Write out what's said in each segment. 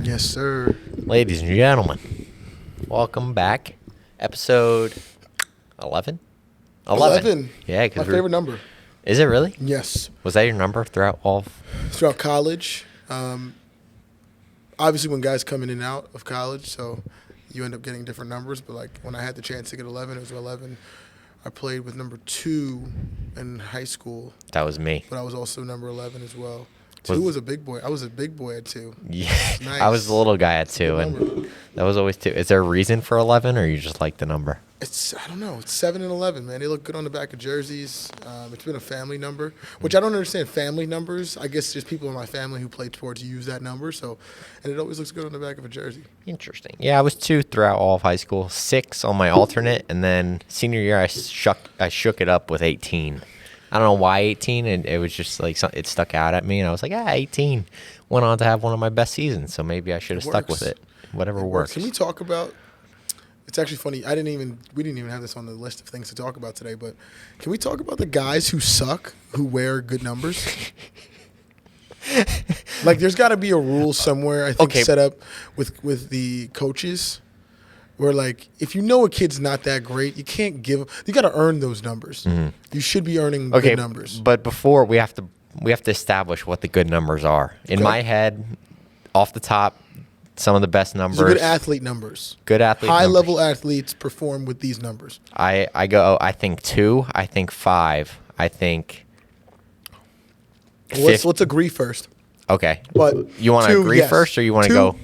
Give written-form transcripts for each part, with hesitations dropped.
Yes, sir. Ladies and gentlemen, welcome back. Episode 11? 11. Yeah, My favorite number. Is it really? Yes. Was that your number throughout all? Throughout college. Obviously, when guys come in and out of college, so you end up getting different numbers. But, like, when I had the chance to get 11, it was 11. I played with number 2 in high school. That was me. But I was also number 11 as well. 2 was a big boy. I was a big boy at 2. Yeah, Nice. I was the little guy at 2, and that was always 2. Is there a reason for 11, or you just like the number? I don't know. It's 7 and 11, man. They look good on the back of jerseys. It's been a family number, which I don't understand family numbers. I guess just people in my family who play sports use that number. And it always looks good on the back of a jersey. Interesting. Yeah, I was 2 throughout all of high school, 6 on my alternate, and then senior year I shook it up with 18. I don't know why 18, and it was just like it stuck out at me, and I was like, 18. Went on to have one of my best seasons, so maybe I should have stuck with it. Whatever works. Can we talk about? It's actually funny. We didn't even have this on the list of things to talk about today, but can we talk about the guys who suck who wear good numbers? Like, there's got to be a rule somewhere, I think, set up with the coaches where, like, if you know a kid's not that great, you can't give – you got to earn those numbers. Mm-hmm. You should be earning good numbers. But before, we have to establish what the good numbers are. In my head, off the top, some of the best numbers. So good athlete numbers. High-level athletes perform with these numbers. I think 2. I think 5. I think let's agree first. Okay. But you want to agree first, or you want to go?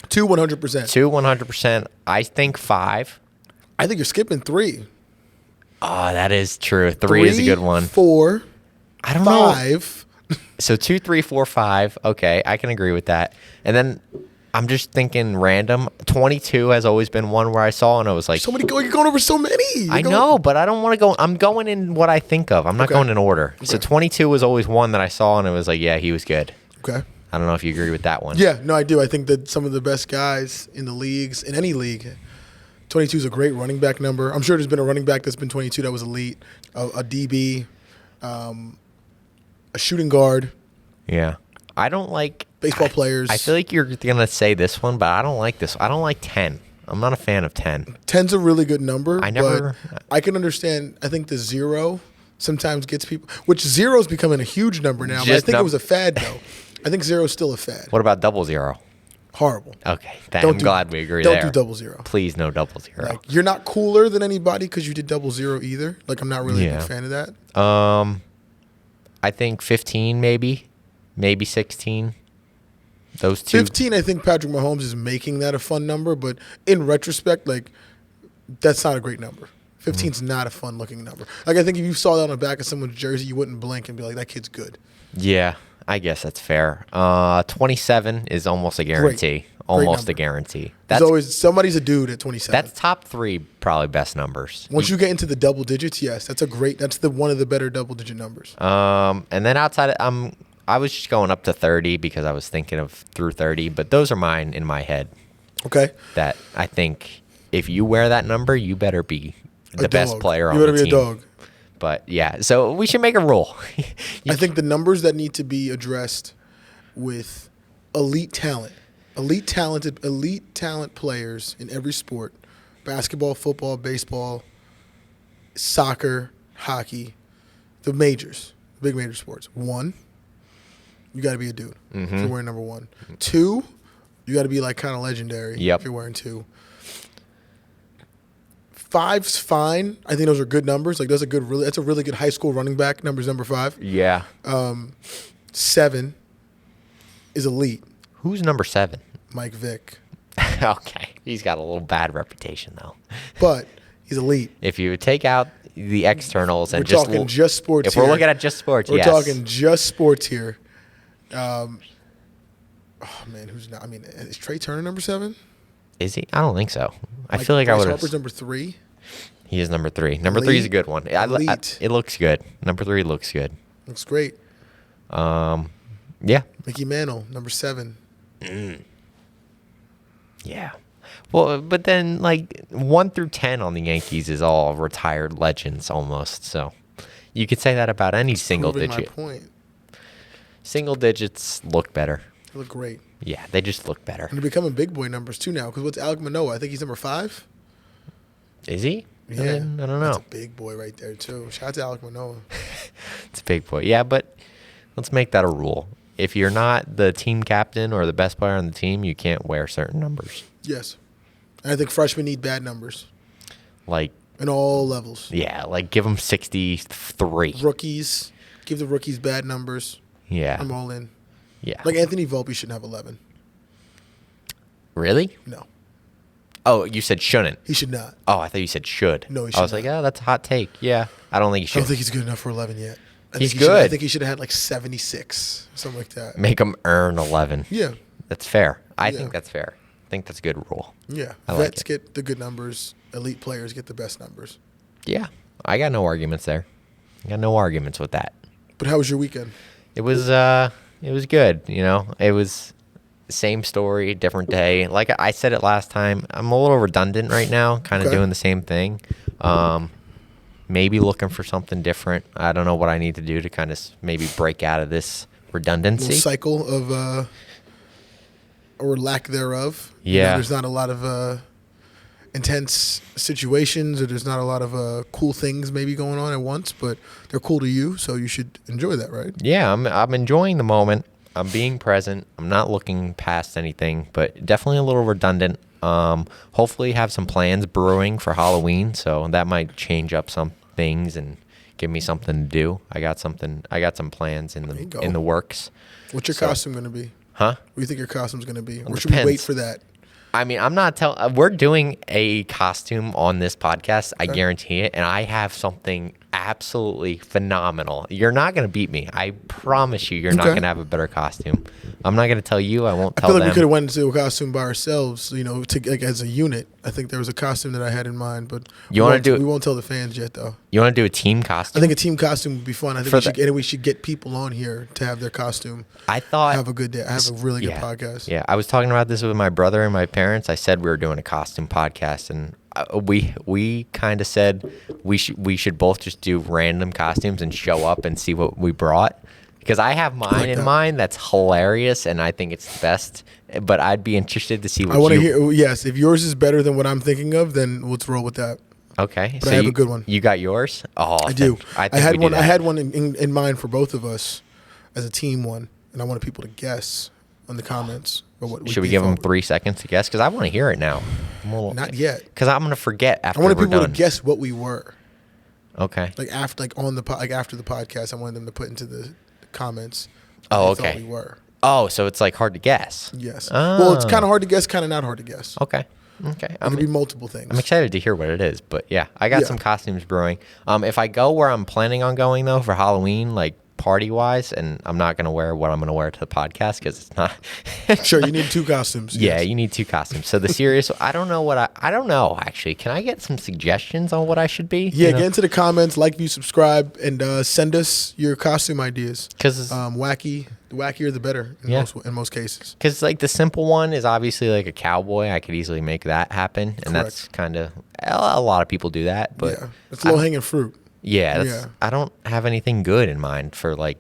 2 100%. 2 100%. I think 5. I think you're skipping 3. Oh, that is true. 3 is a good one. 4. I don't 5. know. So 2, 3, 4, 5. Okay, I can agree with that. And then I'm just thinking random. 22 has always been one where I saw and I was like, you're going over so many. I know, but I don't want to go. I'm going in what I think of. I'm not going in order. Okay. So 22 was always one that I saw and it was like, yeah, he was good. Okay. I don't know if you agree with that one. Yeah, no, I do. I think that some of the best guys in the leagues, in any league, 22 is a great running back number. I'm sure there's been a running back that's been 22 that was elite, a DB, a shooting guard. Yeah. I don't like baseball players. I feel like you're going to say this one, but I don't like this. I don't like 10. I'm not a fan of 10. 10's a really good number. But I can understand. I think the 0 sometimes gets people, which 0's becoming a huge number now. But I think it was a fad, though. I think 0's still a fad. What about 00? Horrible. Okay. I'm glad we agree there. Don't do 00. Please, no 00. Like, you're not cooler than anybody because you did 00 either. Like, I'm not really a big fan of that. I think 15 maybe 16. Those 2. 15, I think Patrick Mahomes is making that a fun number, but in retrospect, like, that's not a great number. 15's not a fun-looking number. Like, I think if you saw that on the back of someone's jersey, you wouldn't blink and be like, that kid's good. Yeah, I guess that's fair. 27 is almost a guarantee. Almost a guarantee. There's always somebody's a dude at 27. That's top 3 probably best numbers. Once you get into the double digits, yes, that's one of the better double-digit numbers. And then outside of, I was just going up to 30 because I was thinking of through 30, but those are mine in my head. Okay. That I think if you wear that number, you better be the best player on the team. You better be a dog. But yeah, so we should make a rule. I think the numbers that need to be addressed with elite talent players in every sport, basketball, football, baseball, soccer, hockey, the majors, big major sports. 1, you got to be a dude if you're wearing number 1. 2, you got to be like kind of legendary if you're wearing 2. 5's fine. I think those are good numbers. Like, that's a really good high school running back. Number 5. Yeah. 7 is elite. Who's number 7? Mike Vick. Okay. He's got a little bad reputation, though. But he's elite. If you take out the externals and we're talking just sports if we're looking at just sports, we're talking just sports here. Oh, man, who's not? I mean, is Trey Turner number 7? Is he? I don't think so. I feel like I would have. Harper's number 3. He is number 3. Number 3 is a good one. It looks good. Number 3 looks good. Looks great. Yeah. Mickey Mantle, number 7. Yeah. Well, but then like 1 through 10 on the Yankees is all retired legends almost. So you could say that about any single digit. My point. Single digits look better. They look great. Yeah, they just look better. And they're becoming big boy numbers too now. Because what's Alec Manoa? I think he's number 5. Is he? Yeah, I don't know. That's a big boy right there too. Shout out to Alec Manoa. It's a big boy. Yeah, but let's make that a rule. If you're not the team captain or the best player on the team, you can't wear certain numbers. Yes. And I think freshmen need bad numbers. Like in all levels. Yeah, like give them 63. Rookies, give the rookies bad numbers. Yeah. I'm all in. Yeah. Like Anthony Volpe shouldn't have 11. Really? No. Oh, you said shouldn't. He should not. Oh, I thought you said should. No, he should I was not. like, oh, that's a hot take. Yeah. I don't think he I should. don't think he's good enough for 11 yet. He's good. I think he should have had like 76, something like that. Make him earn 11. Yeah. That's fair. I Yeah. think that's fair. I think that's a good rule. Yeah. I like Vets it. get the good numbers. Elite players get the best numbers. Yeah. I got no arguments there. I got no arguments with that. But how was your weekend? It was good, you know. It was same story, different day. Like I said it last time, I'm a little redundant right now, kind of Okay. doing the same thing. Maybe looking for something different. I don't know what I need to do to kind of maybe break out of this redundancy. Little cycle of or lack thereof. Yeah. There's not a lot of intense situations, or there's not a lot of cool things maybe going on at once, but they're cool to you, so you should enjoy that, right? Yeah, I'm enjoying the moment. I'm being present. I'm not looking past anything, but definitely a little redundant. Hopefully have some plans brewing for Halloween, so that might change up some things and give me something to do. I got some plans in There you go. the works. What's your costume going to be? Huh? What do you think your costume's going to be? Or It should we wait depends. for that? I mean, I'm not telling. We're doing a costume on this podcast. I Okay. guarantee it, and I have something absolutely phenomenal. You're not gonna beat me. I promise you. You're not Okay. gonna have a better costume. I'm not gonna tell you. I won't I tell feel like them. we could have went into a costume by ourselves, like as a unit. I think there was a costume that I had in mind, but You wanna do it- we won't tell the fans yet, though. You want to do a team I costume? think a team costume would be fun. I think For we should get people on here to have their costume. I thought. Have a good day. Have a really good yeah, podcast. Yeah, I was talking about this with my brother and my parents. I said we were doing a costume podcast, and we kind of said we should both just do random costumes and show up and see what we brought. Because I have mine like in that. mind that's hilarious, and I think it's the best. But I'd be interested to see what I want to you. hear. Yes, if yours is better than what I'm thinking of, then let's roll with that. Okay, But I have a good one. You got yours? Oh, I do. I think I had we do one. I that. had one in mind for both of us as a team one, and I wanted people to guess in the comments. What Should we give them 3 seconds to guess? Because I want to hear it now. Not yet. Because I'm gonna forget after I wanted we're people done. to guess what we were. Okay. Like after the podcast, I wanted them to put into the comments. Oh, what they thought okay. we were. Oh, so it's like hard to guess. Yes. Oh. Well, it's kind of hard to guess, kind of not hard to guess. Okay. Okay. It could be multiple things. I'm excited to hear what it is, but yeah, I got Yeah. some costumes brewing. If I go where I'm planning on going though for Halloween, like party wise, and I'm not gonna wear what I'm gonna wear to the podcast because it's not. Sure, you need 2 costumes. Yeah, yes. you need 2 costumes. So the serious, I don't know what I don't know actually. Can I get some suggestions on what I should be? Yeah, get into the comments, like, view, subscribe, and send us your costume ideas. Because The wackier the better Yeah. in most cases. Because like the simple one is obviously like a cowboy. I could easily make that happen, and that's kind of a lot of people do that. But Yeah, it's low hanging fruit. yeah, Yeah. I don't have anything good in mind for like.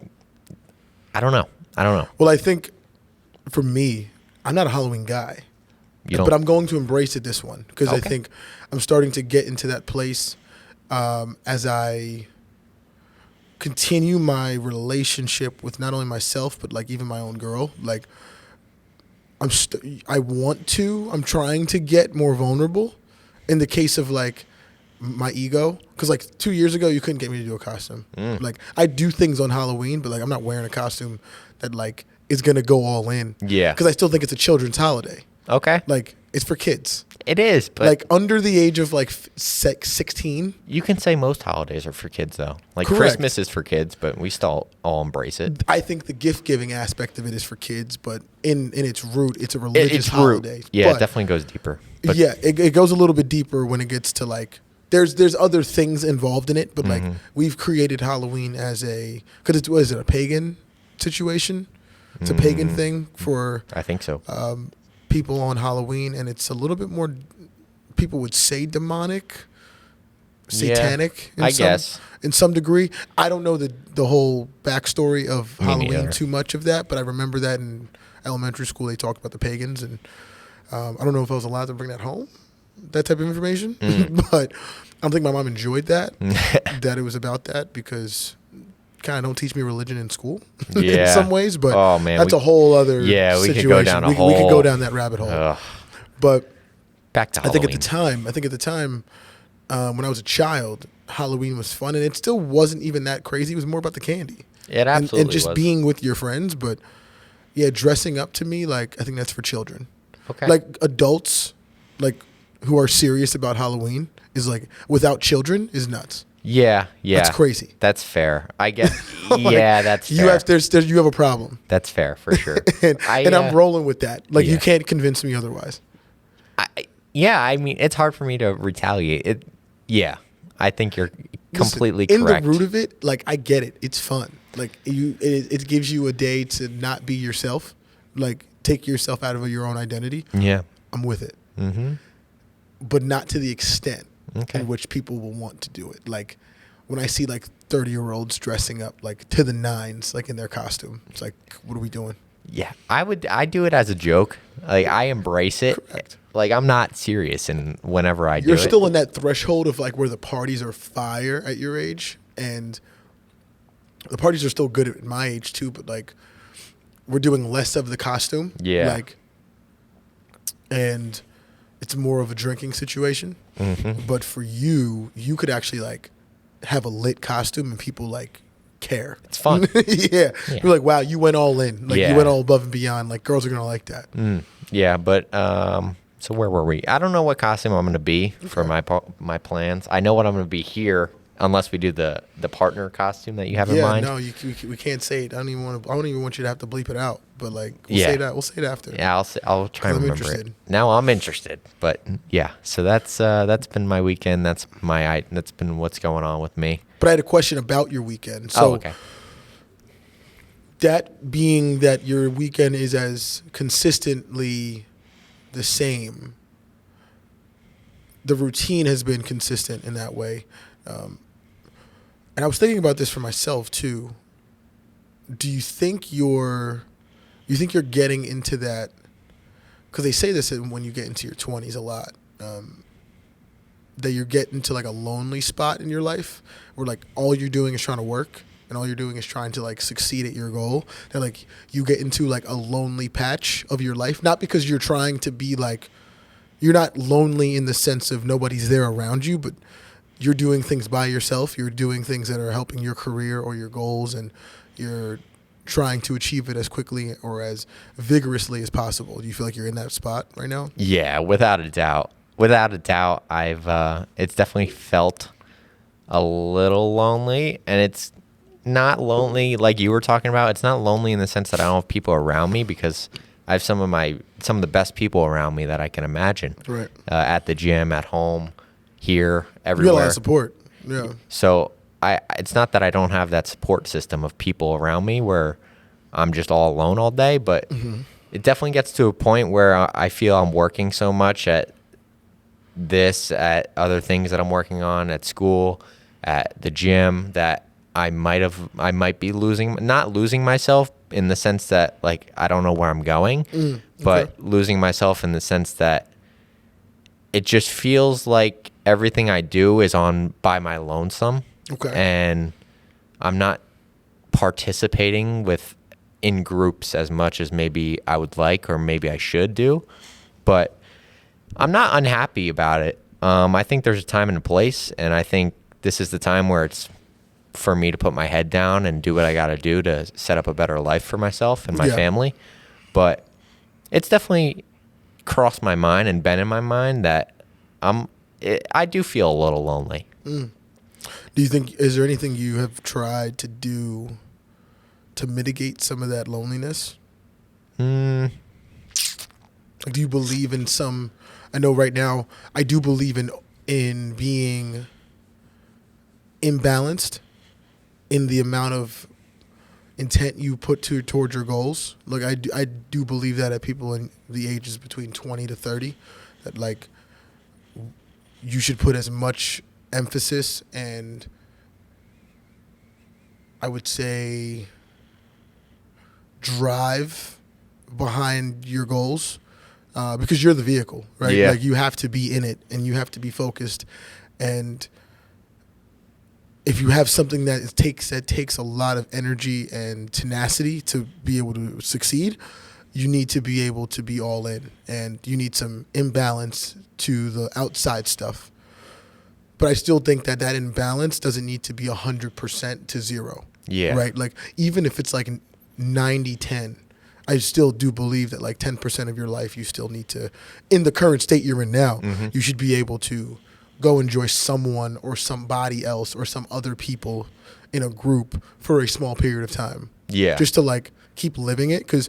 I don't know. Well, I think for me, I'm not a Halloween guy, You don't. but I'm going to embrace it this one because I Okay. think I'm starting to get into that place as I continue my relationship with not only myself but like even my own girl. Like I'm trying to get more vulnerable in the case of like my ego, because like 2 years ago you couldn't get me to do a costume. Like I do things on Halloween, but like I'm not wearing a costume that like is gonna go all in. Yeah. because I still think it's a children's holiday. Okay. Like it's for kids, It is, but like under the age of like 16. you can say most holidays are for kids though. Like Correct. Christmas is for kids, but we still all embrace it. I think the gift giving aspect of it is for kids, but in its root, it's a religious holiday. Yeah, But it definitely goes deeper. But yeah, it goes a little bit deeper when it gets to like there's other things involved in it, but like we've created Halloween as because what is it, a pagan situation? It's a pagan thing for I think so. people on Halloween, and it's a little bit more, people would say demonic, satanic. I guess in some degree. I don't know the whole backstory of Me Halloween neither. too much of that, but I remember that in elementary school they talked about the pagans, and I don't know if I was allowed to bring that home, that type of information, but I don't think my mom enjoyed that that it was about that, because kind of don't teach me religion in school in Yeah. some ways, but Oh, man, that's a whole other Yeah, we situation. could go down a we could whole- go down that rabbit hole. Ugh. But Back to I Halloween. think at the time, when I was a child, Halloween was fun, and it still wasn't even that crazy. It was more about the candy. It absolutely and just was. being with your friends. But yeah, dressing up to me, like, I think that's for children. Okay. Like adults, like who are serious about Halloween, is like without children is nuts. Yeah. That's crazy. That's fair. I get. Like, Yeah, that's fair. you have you have a problem, That's fair for sure. and I'm rolling with that. Like, yeah. you can't convince me otherwise. Yeah, I mean, it's hard for me to retaliate. Yeah, I think you're completely Listen, correct. In the root of it, like, I get it. It's fun. Like, it gives you a day to not be yourself. Like, take yourself out of your own identity. Yeah. I'm with it. Mm-hmm. But not to the extent Okay. in which people will want to do it. Like, when I see like 30-year-olds dressing up like to the nines, like in their costume, it's like, what are we doing? Yeah, I do it as a joke. Like, I embrace it. Correct. Like, I'm not serious, and whenever I do You're it, still in that threshold of like where the parties are fire at your age, and the parties are still good at my age too. But like, we're doing less of the costume. Yeah. Like, and it's more of a drinking situation. Mhm. But for you, you could actually like have a lit costume and people like care. It's fun. Yeah. Yeah. You're like, wow, you went all in. Like, Yeah. you went all above and beyond. Like, girls are gonna like that. Yeah, but so where were we? I don't know what costume I'm going to be for my plans. I know what I'm going to be here, unless we do the partner costume that you have in Yeah, mind. no, we can't say it. I don't even want you to have to bleep it out. But like, we'll Yeah. say that. We'll say it after. Yeah, I'll try and I'm remember interested. it. Now I'm interested, but yeah. So that's been my weekend. That's been what's going on with me. But I had a question about your weekend. So okay. that being that your weekend is as consistently the same, the routine has been consistent in that way. And I was thinking about this for myself too. Do you think you're getting into that? Because they say this when you get into your 20s a lot, that you're getting to like a lonely spot in your life where like all you're doing is trying to work and all you're doing is trying to like succeed at your goal. That like you get into like a lonely patch of your life, not because you're trying to be like, you're not lonely in the sense of nobody's there around you, but you're doing things by yourself. You're doing things that are helping your career or your goals, and you're trying to achieve it as quickly or as vigorously as possible. Do you feel like you're in that spot right now? Yeah, without a doubt. I've it's definitely felt a little lonely, and it's not lonely like you were talking about. It's not lonely in the sense that I don't have people around me, because I have some of the best people around me that I can imagine. Right. At the gym, at home, here, You got a everywhere. lot of support. Yeah. So it's not that I don't have that support system of people around me where I'm just all alone all day, but it definitely gets to a point where I feel I'm working so much at other things that I'm working on at school, at the gym, that I might be not losing myself in the sense that like I don't know where I'm going, but losing myself in the sense that it just feels like everything I do is by my lonesome. Okay. And I'm not participating in groups as much as maybe I would like, or maybe I should do. But I'm not unhappy about it. I think there's a time and a place, and I think this is the time where it's for me to put my head down and do what I got to do to set up a better life for myself and my family. But it's definitely crossed my mind and been in my mind that I do feel a little lonely. Do you think, is there anything you have tried to do to mitigate some of that loneliness? Like, do you believe in some, I know right now, I do believe in being imbalanced in the amount of intent you put towards your goals. Like, I do believe that at people in the ages between 20 to 30, that like you should put as much emphasis and I would say drive behind your goals because you're the vehicle, right? Yeah. Like you have to be in it and you have to be focused. And if you have something that takes a lot of energy and tenacity to be able to succeed, you need to be able to be all in, and you need some imbalance to the outside stuff. But I still think that imbalance doesn't need to be 100% to zero. Yeah. Right? Like even if it's like 90-10, I still do believe that like 10% of your life you still need to, in the current state you're in now, you should be able to go enjoy someone or somebody else or some other people in a group for a small period of time. Yeah. Just to like keep living it, because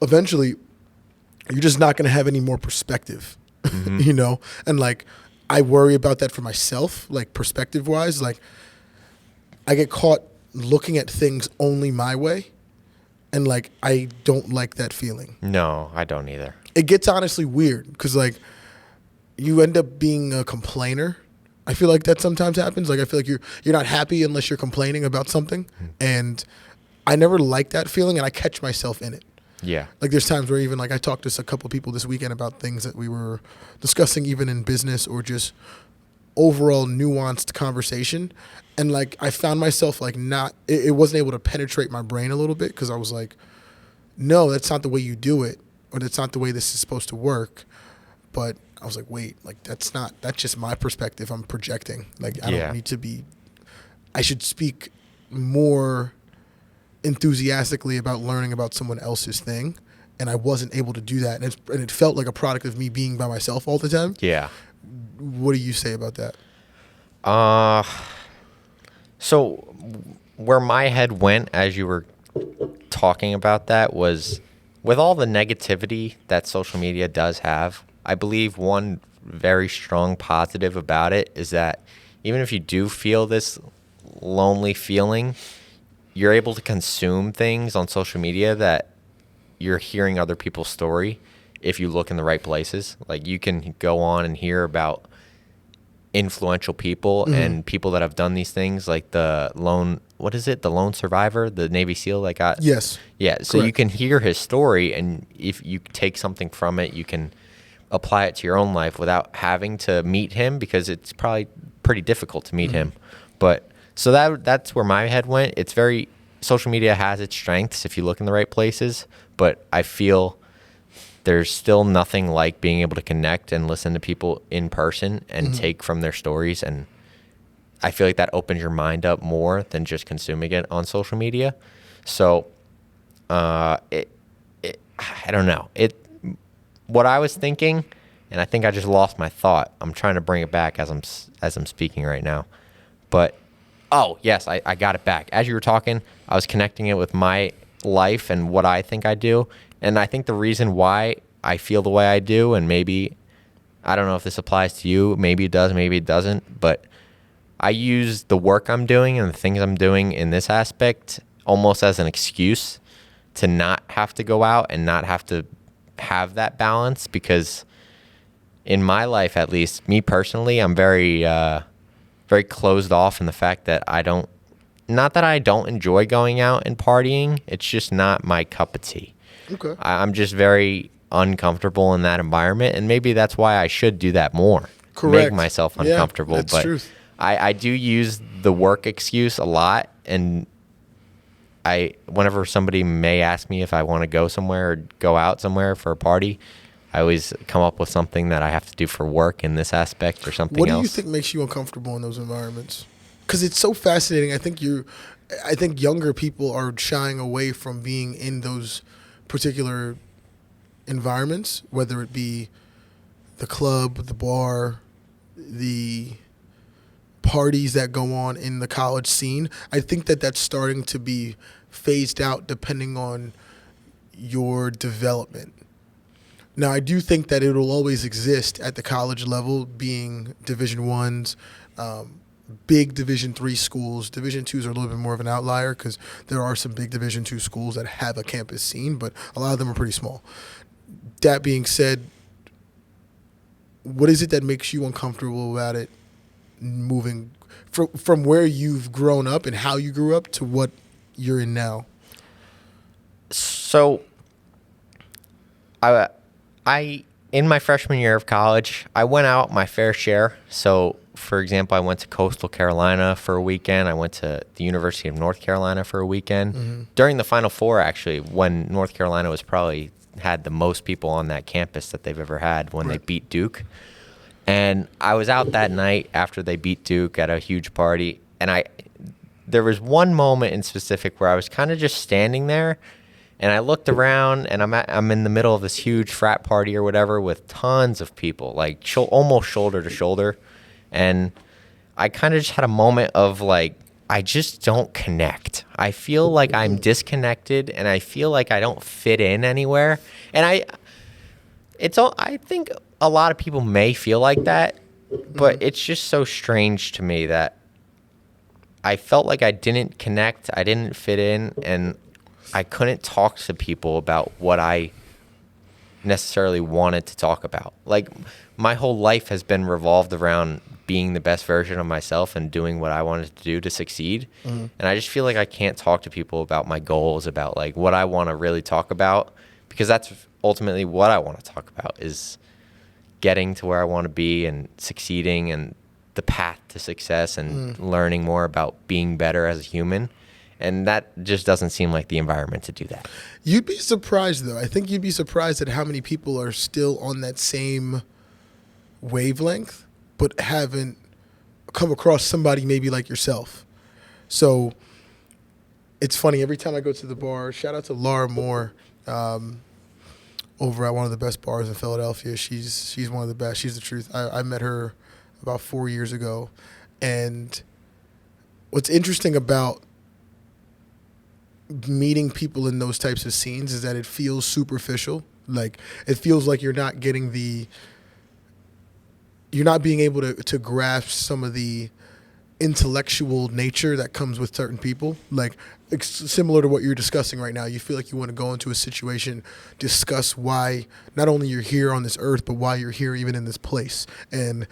eventually you're just not going to have any more perspective, you know? And like, I worry about that for myself, like perspective wise, like I get caught looking at things only my way. And like, I don't like that feeling. No, I don't either. It gets honestly weird because like you end up being a complainer. I feel like that sometimes happens. Like I feel like you're not happy unless you're complaining about something. And I never like that feeling, and I catch myself in it. Yeah. Like there's times where even like I talked to a couple of people this weekend about things that we were discussing even in business or just overall nuanced conversation. And like I found myself like it wasn't able to penetrate my brain a little bit because I was like, no, that's not the way you do it, or that's not the way this is supposed to work. But I was like, wait, like that's just my perspective. I'm projecting. Like I don't need to be, I should speak more enthusiastically about learning about someone else's thing, and I wasn't able to do that, and it felt like a product of me being by myself all the time. Yeah. What do you say about that? So where my head went as you were talking about that was with all the negativity that social media does have, I believe one very strong positive about it is that even if you do feel this lonely feeling, you're able to consume things on social media that you're hearing other people's story if you look in the right places. Like you can go on and hear about influential people and people that have done these things, like the lone survivor, the Navy SEAL that got. Yes. Yeah. So Correct. you can hear his story, and if you take something from it, you can apply it to your own life without having to meet him, because it's probably pretty difficult to meet him. But so that's where my head went. It's very, social media has its strengths if you look in the right places, but I feel there's still nothing like being able to connect and listen to people in person and take from their stories. And I feel like that opens your mind up more than just consuming it on social media. So I don't know. What I was thinking, and I think I just lost my thought. I'm trying to bring it back as I'm speaking right now. But oh, yes, I got it back. As you were talking, I was connecting it with my life and what I think I do. And I think the reason why I feel the way I do, and maybe, I don't know if this applies to you, maybe it does, maybe it doesn't, but I use the work I'm doing and the things I'm doing in this aspect almost as an excuse to not have to go out and not have to have that balance, because in my life, at least, me personally, I'm very, very closed off in the fact that not that I don't enjoy going out and partying, it's just not my cup of tea. Okay. I'm just very uncomfortable in that environment, and maybe that's why I should do that more. Correct. Make myself uncomfortable. Yeah, that's but truth. I do use the work excuse a lot, and whenever somebody may ask me if I want to go somewhere or go out somewhere for a party, I always come up with something that I have to do for work in this aspect or something else. What do you think makes you uncomfortable in those environments? Because it's so fascinating. I think younger people are shying away from being in those particular environments, whether it be the club, the bar, the parties that go on in the college scene. I think that that's starting to be phased out depending on your development. Now, I do think that it'll always exist at the college level, being Division I's, big Division III schools. Division IIs are a little bit more of an outlier because there are some big Division II schools that have a campus scene, but a lot of them are pretty small. That being said, what is it that makes you uncomfortable about it moving from where you've grown up and how you grew up to what you're in now? So, I in my freshman year of college, I went out my fair share. So, for example, I went to Coastal Carolina for a weekend. I went to the University of North Carolina for a weekend. During the Final Four, actually, when North Carolina was probably had the most people on that campus that they've ever had when they beat Duke. And I was out that night after they beat Duke at a huge party. And there was one moment in specific where I was kind of just standing there. And I looked around, and I'm in the middle of this huge frat party or whatever with tons of people, like almost shoulder to shoulder. And I kind of just had a moment of like, I just don't connect. I feel like I'm disconnected, and I feel like I don't fit in anywhere. And I think a lot of people may feel like that, but it's just so strange to me that I felt like I didn't connect, I didn't fit in, and I couldn't talk to people about what I necessarily wanted to talk about. Like, my whole life has been revolved around being the best version of myself and doing what I wanted to do to succeed. And I just feel like I can't talk to people about my goals, about like what I want to really talk about, because that's ultimately what I want to talk about, is getting to where I want to be and succeeding and the path to success and learning more about being better as a human. And that just doesn't seem like the environment to do that. You'd be surprised, though. I think you'd be surprised at how many people are still on that same wavelength, but haven't come across somebody maybe like yourself. So it's funny. Every time I go to the bar, shout out to Laura Moore over at one of the best bars in Philadelphia. She's one of the best. She's the truth. I met her about 4 years ago. And what's interesting about meeting people in those types of scenes is that it feels superficial. Like, it feels like you're not getting you're not being able to grasp some of the intellectual nature that comes with certain people. Like, it's similar to what you're discussing right now. You feel like you want to go into a situation, discuss why not only you're here on this earth, but why you're here even in this place. And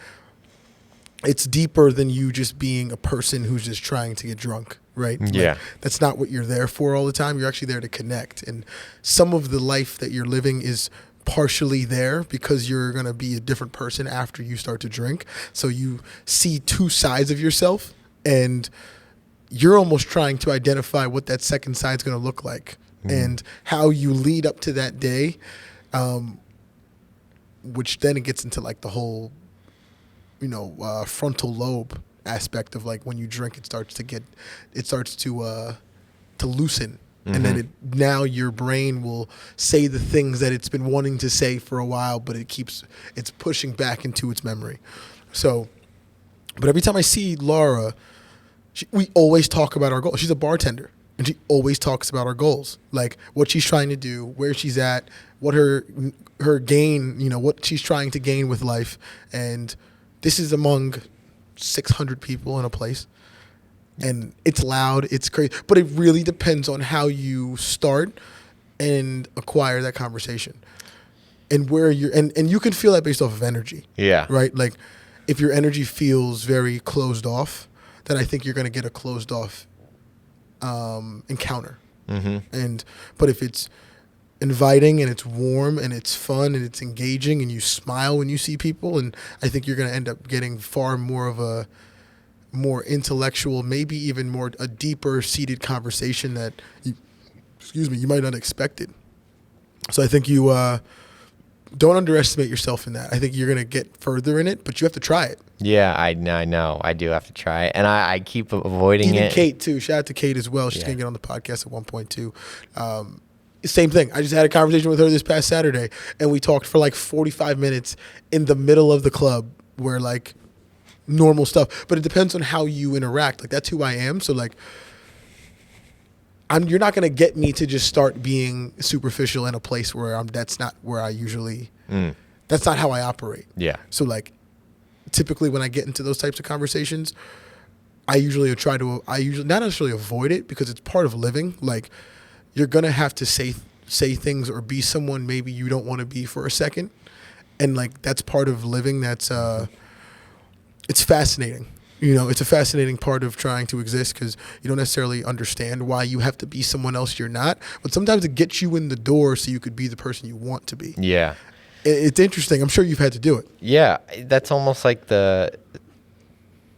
it's deeper than you just being a person who's just trying to get drunk, right? Yeah. Like, that's not what you're there for all the time. You're actually there to connect. And some of the life that you're living is partially there because you're going to be a different person after you start to drink. So you see two sides of yourself, and you're almost trying to identify what that second side's going to look like and how you lead up to that day, which then it gets into like the whole, frontal lobe aspect of like when you drink, it starts to loosen. And then now your brain will say the things that it's been wanting to say for a while, but it's pushing back into its memory. So, but every time I see Laura, we always talk about our goals. She's a bartender, and she always talks about our goals, like what she's trying to do, where she's at, what her gain, what she's trying to gain with life. And this is among 600 people in a place. And it's loud, it's crazy, but it really depends on how you start and acquire that conversation, and where you're, and you can feel that based off of energy. Yeah. Right. Like, if your energy feels very closed off, then I think you're going to get a closed off encounter. But if it's inviting and it's warm and it's fun and it's engaging and you smile when you see people, and I think you're going to end up getting far more of a more intellectual, maybe even more a deeper seated conversation that you might not expect it. So I think you don't underestimate yourself in that. I think you're going to get further in it, but you have to try it. Yeah, I know. I do have to try it, and I keep avoiding Even it. Kate too. Shout out to Kate as well. She's going to get on the podcast at one point too. Same thing. I just had a conversation with her this past Saturday, and we talked for like 45 minutes in the middle of the club, where like normal stuff, but it depends on how you interact. Like, that's who I am. So like, you're not gonna get me to just start being superficial in a place where that's not where I usually. That's not how I operate. Yeah. So like, typically when I get into those types of conversations, I usually not necessarily avoid it, because it's part of living. Like, you're gonna have to say things or be someone maybe you don't want to be for a second, and like that's part of living. That's it's fascinating. It's a fascinating part of trying to exist because you don't necessarily understand why you have to be someone else you're not. But sometimes it gets you in the door so you could be the person you want to be. Yeah. It's interesting. I'm sure you've had to do it. Yeah. That's almost like the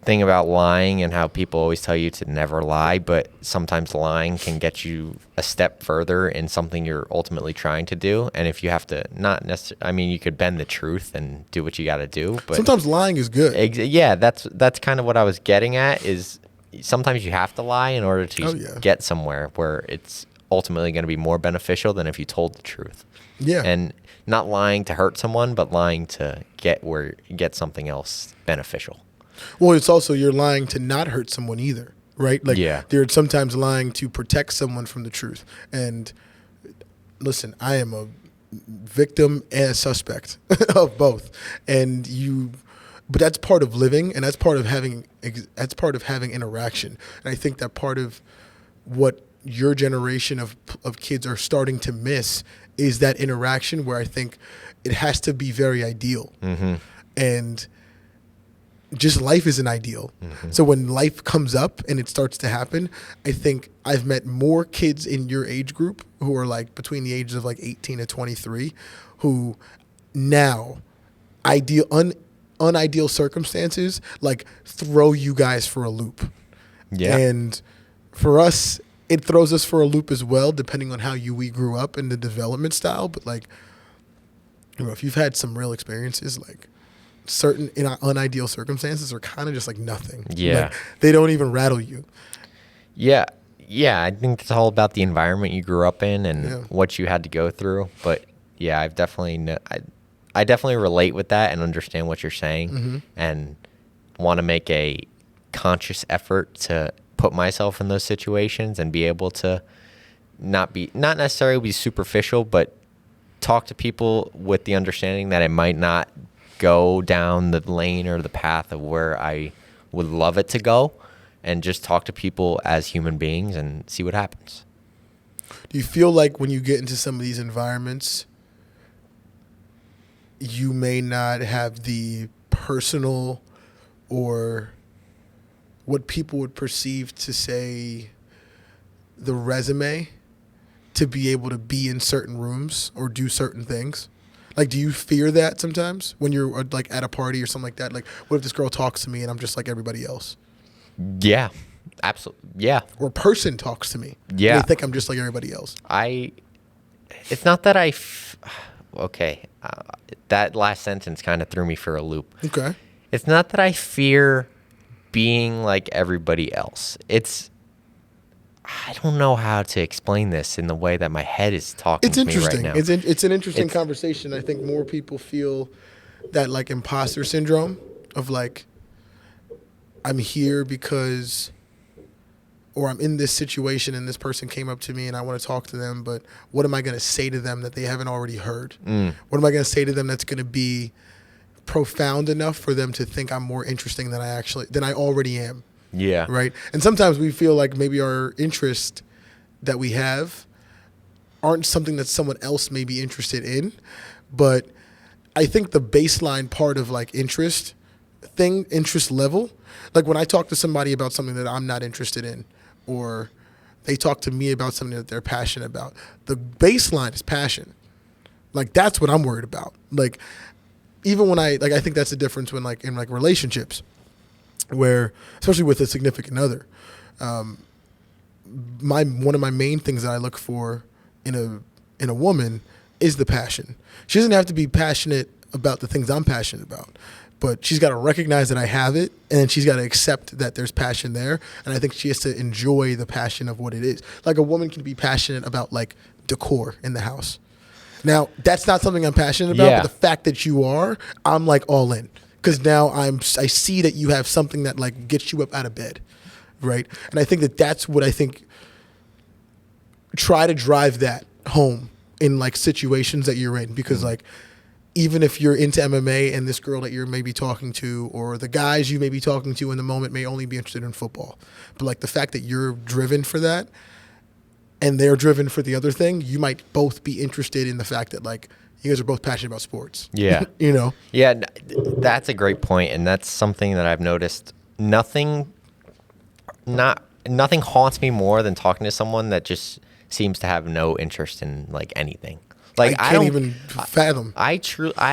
thing about lying and how people always tell you to never lie, but sometimes lying can get you a step further in something you're ultimately trying to do. And if you have to not necessarily, I mean, you could bend the truth and do what you got to do, but sometimes lying is good. Yeah, that's kind of what I was getting at, is sometimes you have to lie in order to get somewhere where it's ultimately going to be more beneficial than if you told the truth. Yeah. And not lying to hurt someone, but lying to get something else beneficial. Well, it's also you're lying to not hurt someone either, right? Like, they're sometimes lying to protect someone from the truth. And listen, I am a victim and a suspect of both. But that's part of living, and that's part of having interaction. And I think that part of what your generation of kids are starting to miss is that interaction, where I think it has to be very ideal. Mm-hmm. And just life isn't ideal. Mm-hmm. So when life comes up and it starts to happen, I think I've met more kids in your age group who are like between the ages of like 18 to 23 who now unideal circumstances like throw you guys for a loop. Yeah. And for us, it throws us for a loop as well, depending on how we grew up and the development style. But like, if you've had some real experiences, like certain unideal circumstances are kind of just like nothing. Yeah. Like, they don't even rattle you. Yeah. Yeah. I think it's all about the environment you grew up in and what you had to go through. But yeah, I definitely relate with that and understand what you're saying, and want to make a conscious effort to put myself in those situations and be able to not necessarily be superficial, but talk to people with the understanding that it might not go down the lane or the path of where I would love it to go, and just talk to people as human beings and see what happens. Do you feel like when you get into some of these environments, you may not have the personal or what people would perceive to say the resume to be able to be in certain rooms or do certain things? Like, do you fear that sometimes when you're like at a party or something like that? Like, what if this girl talks to me and I'm just like everybody else? Yeah, absolutely. Yeah. Or a person talks to me. Yeah. And they think I'm just like everybody else. It's not that okay. That last sentence kind of threw me for a loop. Okay. It's not that I fear being like everybody else. I don't know how to explain this in the way that my head is talking to me right now. It's an interesting conversation. I think more people feel that like imposter syndrome of like, I'm here because, or I'm in this situation and this person came up to me and I want to talk to them, but what am I going to say to them that they haven't already heard? What am I going to say to them that's going to be profound enough for them to think I'm more interesting than I already am? Yeah. Right. And sometimes we feel like maybe our interest that we have aren't something that someone else may be interested in. But I think the baseline part of like interest level, like when I talk to somebody about something that I'm not interested in, or they talk to me about something that they're passionate about, the baseline is passion. Like, that's what I'm worried about. Like, even when I think that's the difference when like in like relationships, where, especially with a significant other, one of my main things that I look for in a woman is the passion. She doesn't have to be passionate about the things I'm passionate about, but she's got to recognize that I have it, and then she's got to accept that there's passion there. And I think she has to enjoy the passion of what it is. Like, a woman can be passionate about like decor in the house. Now, that's not something I'm passionate about, but the fact that you are, I'm like all in. Because now I see that you have something that like gets you up out of bed, right? And I think that's what I think. Try to drive that home in like situations that you're in, because like even if you're into MMA and this girl that you're maybe talking to, or the guys you may be talking to in the moment may only be interested in football, but like the fact that you're driven for that and they're driven for the other thing, you might both be interested in the fact that like you guys are both passionate about sports. Yeah. You know? Yeah, that's a great point, and that's something that I've noticed nothing haunts me more than talking to someone that just seems to have no interest in like anything. Like I can't even fathom. I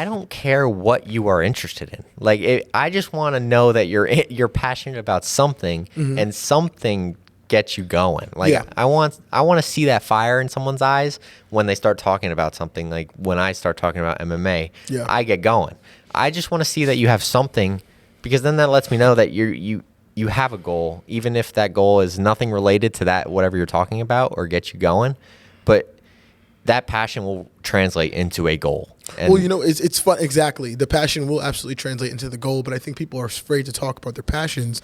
don't care what you are interested in. Like I just want to know that you're passionate about something, and something gets you going. Like I want to see that fire in someone's eyes when they start talking about something. Like when I start talking about MMA, I get going. I just want to see that you have something, because then that lets me know that you have a goal, even if that goal is nothing related to that whatever you're talking about or get you going, but that passion will translate into a goal. And well, it's fun. Exactly. The passion will absolutely translate into the goal, but I think people are afraid to talk about their passions,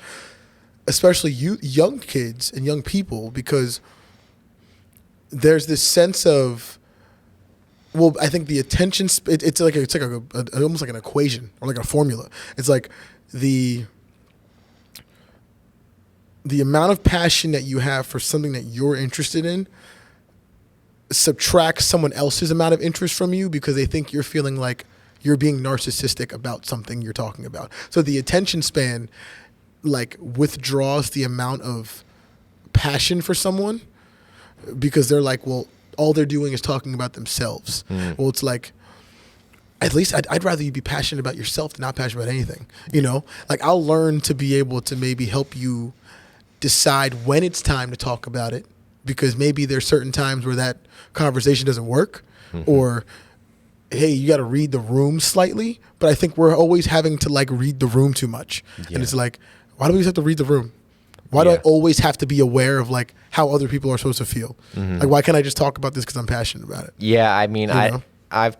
especially young kids and young people, because there's this sense of, well, I think the attention, it's like almost like an equation or like a formula. It's like the amount of passion that you have for something that you're interested in subtract someone else's amount of interest from you because they think you're feeling like you're being narcissistic about something you're talking about. So the attention span like withdraws the amount of passion for someone because they're like, well, all they're doing is talking about themselves. Well, it's like, at least I'd rather you be passionate about yourself than not passionate about anything. Like I'll learn to be able to maybe help you decide when it's time to talk about it, because maybe there's certain times where that conversation doesn't work, or hey, you got to read the room slightly. But I think we're always having to like read the room too much. And it's like, why do we have to read the room? Why do I always have to be aware of like how other people are supposed to feel? Like, why can't I just talk about this because I'm passionate about it? Yeah, I mean, I've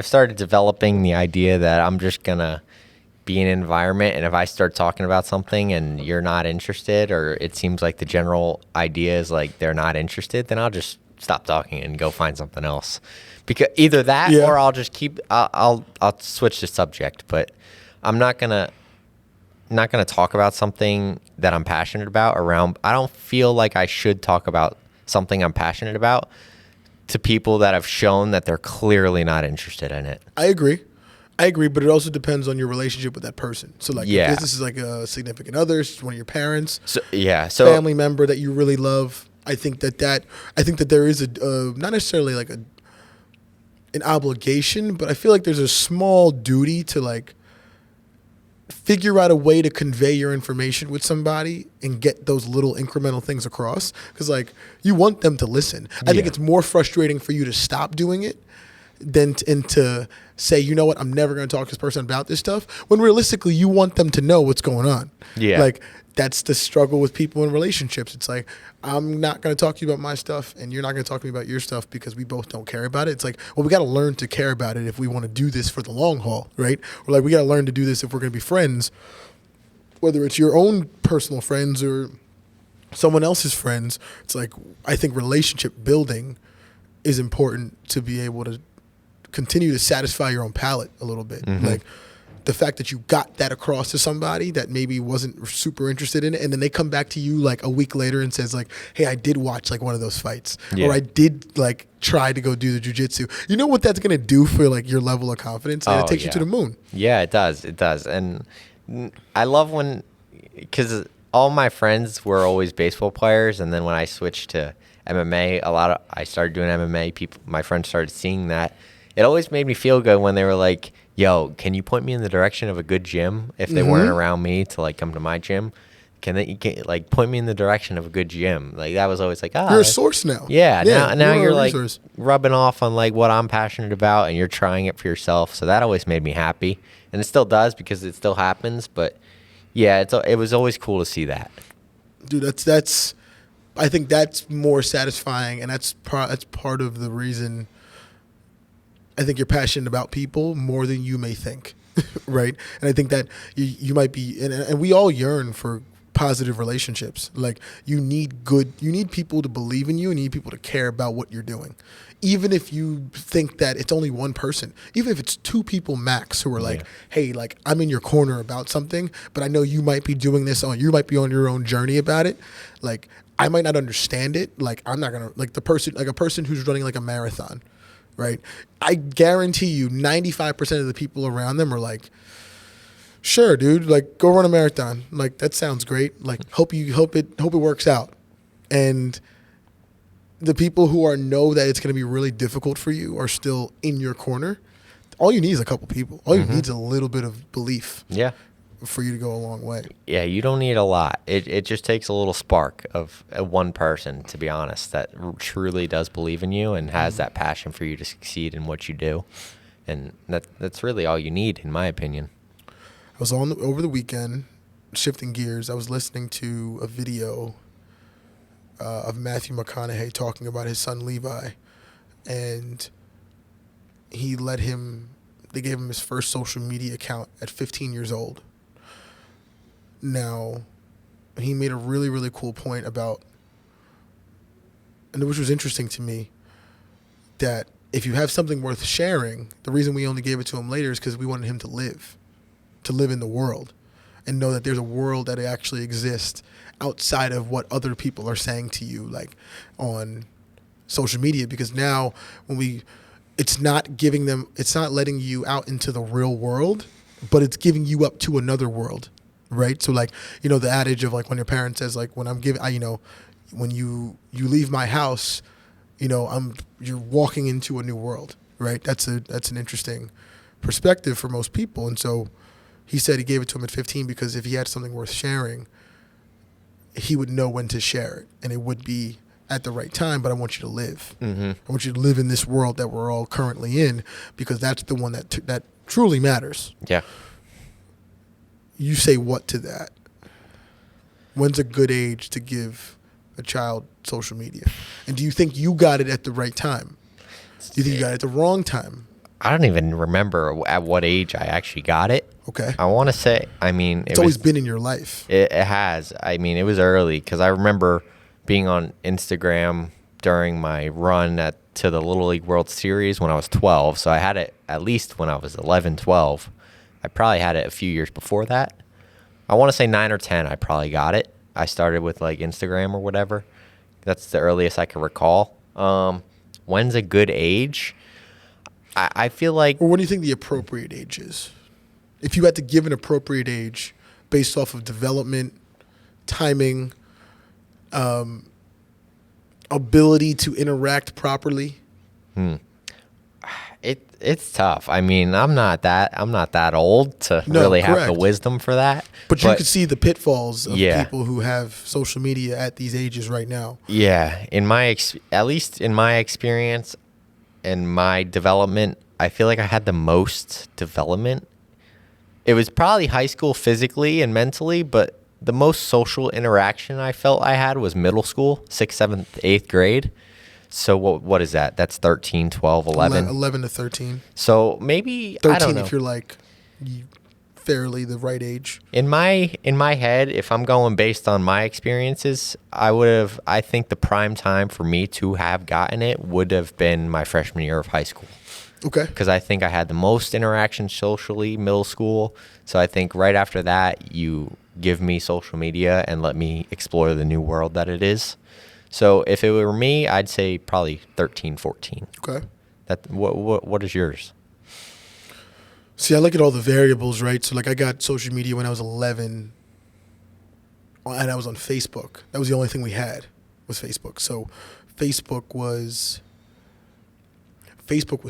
started developing the idea that I'm just gonna be in an environment, and if I start talking about something and you're not interested, or it seems like the general idea is like they're not interested, then I'll just stop talking and go find something else. Because either that or I'll just I'll switch the subject, but I'm not gonna talk about something that I'm passionate about around. I don't feel like I should talk about something I'm passionate about to people that have shown that they're clearly not interested in it. I agree, but it also depends on your relationship with that person. So like, if this is like a significant other, it's one of your parents, so family member that you really love, I think that there is not necessarily like an obligation, but I feel like there's a small duty to like figure out a way to convey your information with somebody and get those little incremental things across, because like you want them to listen. I think it's more frustrating for you to stop doing it than to say, you know what, I'm never going to talk to this person about this stuff, when realistically you want them to know what's going on. Like that's the struggle with people in relationships. It's like, I'm not going to talk to you about my stuff and you're not going to talk to me about your stuff because we both don't care about it. It's like, well, we got to learn to care about it if we want to do this for the long haul, right? Or like, we got to learn to do this if we're going to be friends, whether it's your own personal friends or someone else's friends. It's like, I think relationship building is important to be able to continue to satisfy your own palate a little bit. Like the fact that you got that across to somebody that maybe wasn't super interested in it, and then they come back to you like a week later and says like, hey, I did watch like one of those fights, or I did like try to go do the jiu-jitsu. You know what that's going to do for like your level of confidence? And it takes you to the moon. Yeah, it does. And I love when, because all my friends were always baseball players, and then when I switched to MMA, I started doing MMA, my friends started seeing that. It always made me feel good when they were like, yo, can you point me in the direction of a good gym? If they weren't around me to like come to my gym, can like point me in the direction of a good gym? Like that was always like, you're a source now. Now you're like rubbing off on like what I'm passionate about, and you're trying it for yourself. So that always made me happy, and it still does because it still happens. But yeah, it was always cool to see that. Dude, that's I think that's more satisfying, and that's part of the reason I think you're passionate about people more than you may think, right? And I think that you might be, and we all yearn for positive relationships. Like you need people to believe in you, and you need people to care about what you're doing. Even if you think that it's only one person, even if it's two people max who are like, hey, like I'm in your corner about something, but I know you might be doing this you might be on your own journey about it. Like I might not understand it. Like I'm not going to, like a person who's running like a marathon, right? I guarantee you 95% of the people around them are like, Sure, dude. Like, go run a marathon. Like, that sounds great. Like, hope it works out. And the people who know that it's going to be really difficult for you are still in your corner. All you need is a couple people. All you need is a little bit of belief. Yeah. For you to go a long way. Yeah, you don't need a lot. It just takes a little spark of one person, to be honest, that truly does believe in you and has that passion for you to succeed in what you do. And that's really all you need, in my opinion. I was over the weekend, shifting gears. I was listening to a video of Matthew McConaughey talking about his son Levi, and they gave him his first social media account at 15 years old. Now, he made a really, really cool point about, and which was interesting to me, that if you have something worth sharing, the reason we only gave it to him later is because we wanted him to live in the world and know that there's a world that actually exists outside of what other people are saying to you, like on social media. Because now it's not letting you out into the real world, but it's giving you up to another world. Right. So like, the adage of like when your parent says like when when you leave my house, you're walking into a new world. Right. That's an interesting perspective for most people. And so he said he gave it to him at 15 because if he had something worth sharing, he would know when to share it and it would be at the right time. But I want you to live. Mm-hmm. I want you to live in this world that we're all currently in because that's the one that truly matters. Yeah. You say what to that? When's a good age to give a child social media? And do you think you got it at the right time? Do you think you got it at the wrong time? I don't even remember at what age I actually got it. Okay. I want to say, it's always been in your life. It has. It was early because I remember being on Instagram during my run to the Little League World Series when I was 12. So I had it at least when I was 11, 12. I probably had it a few years before that. I want to say 9 or 10, I probably got it. I started with like Instagram or whatever. That's the earliest I can recall. When's a good age? I feel like... Or what do you think the appropriate age is? If you had to give an appropriate age based off of development, timing, ability to interact properly? It's tough. I'm not that old to really have the wisdom for that. But you could see the pitfalls of people who have social media at these ages right now. Yeah, at least in my experience and my development, I feel like I had the most development. It was probably high school physically and mentally, but the most social interaction I felt I had was middle school, 6th, 7th, 8th grade. So what is that? That's 13, 12, 11? 11 to 13. So maybe, 13 I don't know. if you're like fairly the right age. In my head, if I'm going based on my experiences, I think the prime time for me to have gotten it would have been my freshman year of high school. Okay. Because I think I had the most interaction socially, middle school. So I think right after that, you give me social media and let me explore the new world that it is. So if it were me, I'd say probably 13, 14. Okay. What is yours? See, I look at all the variables, right? So like I got social media when I was 11 and I was on Facebook. That was the only thing we had was Facebook. So Facebook was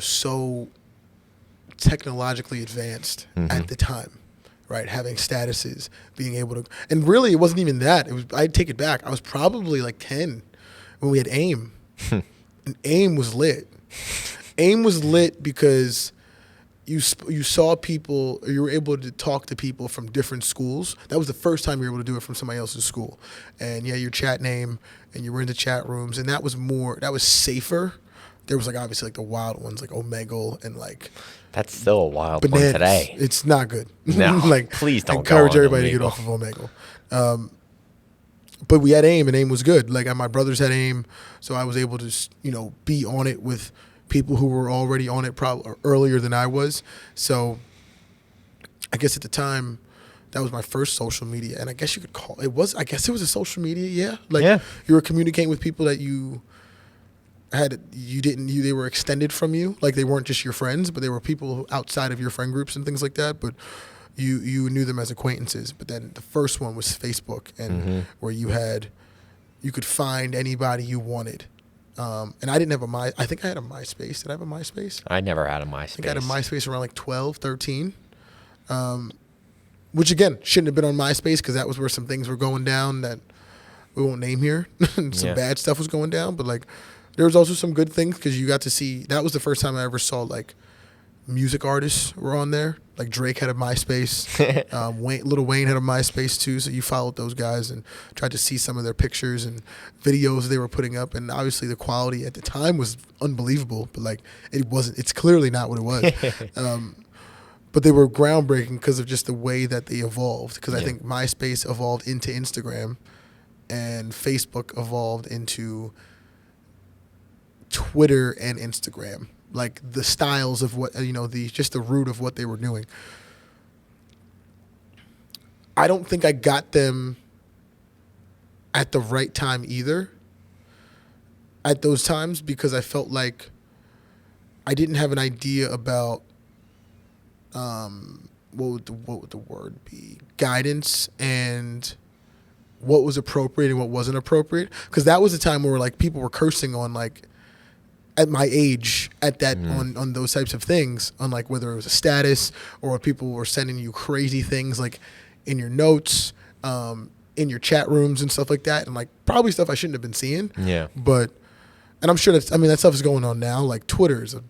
so technologically advanced at the time, right? Having statuses, being able to, and really it wasn't even that. I'd take it back. I was probably like 10 when we had AIM. And AIM was lit. AIM was lit because you saw people, or you were able to talk to people from different schools. That was the first time you were able to do it from somebody else's school. And yeah, your chat name, and you were in the chat rooms, and that was safer. There was like obviously like the wild ones like Omegle and like that's still a wild bananas. One today. It's not good. No, like please don't encourage everybody Omegle. to get off of Omegle. But we had AIM and AIM was good. Like my brothers had AIM, so I was able to be on it with people who were already on it probably earlier than I was. So I guess at the time that was my first social media, and I guess you could call it was. I guess it was a social media. Yeah, like you were communicating with people that you they were extended from you, like they weren't just your friends, but they were people outside of your friend groups and things like that. But you knew them as acquaintances. But then the first one was Facebook, and where you could find anybody you wanted. And I didn't have I think I had a MySpace. Did I have a MySpace? I never had a MySpace. I think I had a MySpace around like 12, 13. Which again, shouldn't have been on MySpace because that was where some things were going down that we won't name here. And some bad stuff was going down. But like, there was also some good things because you got to see, that was the first time I ever saw like music artists were on there. Like Drake had a MySpace. Lil Wayne had a MySpace too. So you followed those guys and tried to see some of their pictures and videos they were putting up. And obviously the quality at the time was unbelievable, but like it wasn't, it's clearly not what it was. But they were groundbreaking because of just the way that they evolved. Because I think MySpace evolved into Instagram and Facebook evolved into Twitter and Instagram. Like the styles of what, just the root of what they were doing. I don't think I got them at the right time either at those times because I felt like I didn't have an idea about what would the word be? Guidance and what was appropriate and what wasn't appropriate. Because that was the time where like people were cursing on like at my age at that on those types of things, on like whether it was a status or people were sending you crazy things like in your notes, in your chat rooms and stuff like that, and like probably stuff I shouldn't have been seeing. Yeah. But and I'm sure that stuff is going on now. Like Twitter is a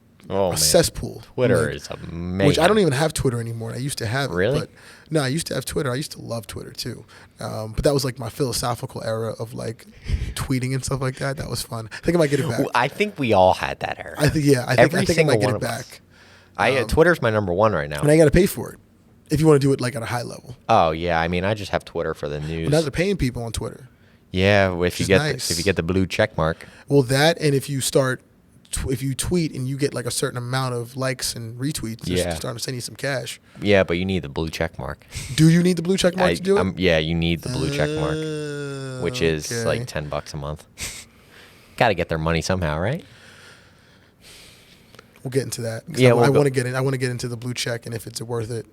cesspool. Twitter is amazing. Which I don't even have Twitter anymore. I used to have it. Really? But no, I used to have Twitter. I used to love Twitter too. But that was like my philosophical era of like tweeting and stuff like that. That was fun. I think I might get it back. Well, I think we all had that era. I think I might get it back. Twitter's my number one right now. And I got to pay for it if you want to do it like at a high level. Oh yeah, I mean I just have Twitter for the news. But now they're paying people on Twitter. Yeah, if you get the blue check mark. Well, that and if you tweet and you get like a certain amount of likes and retweets, they're starting to send you some cash. Yeah, but you need the blue check mark. Do you need the blue check mark to do it? Yeah, you need the blue check mark, which is like $10 a month. Got to get their money somehow, right? We'll get into that. Yeah, I want to get in. I want to get into the blue check and if it's worth it.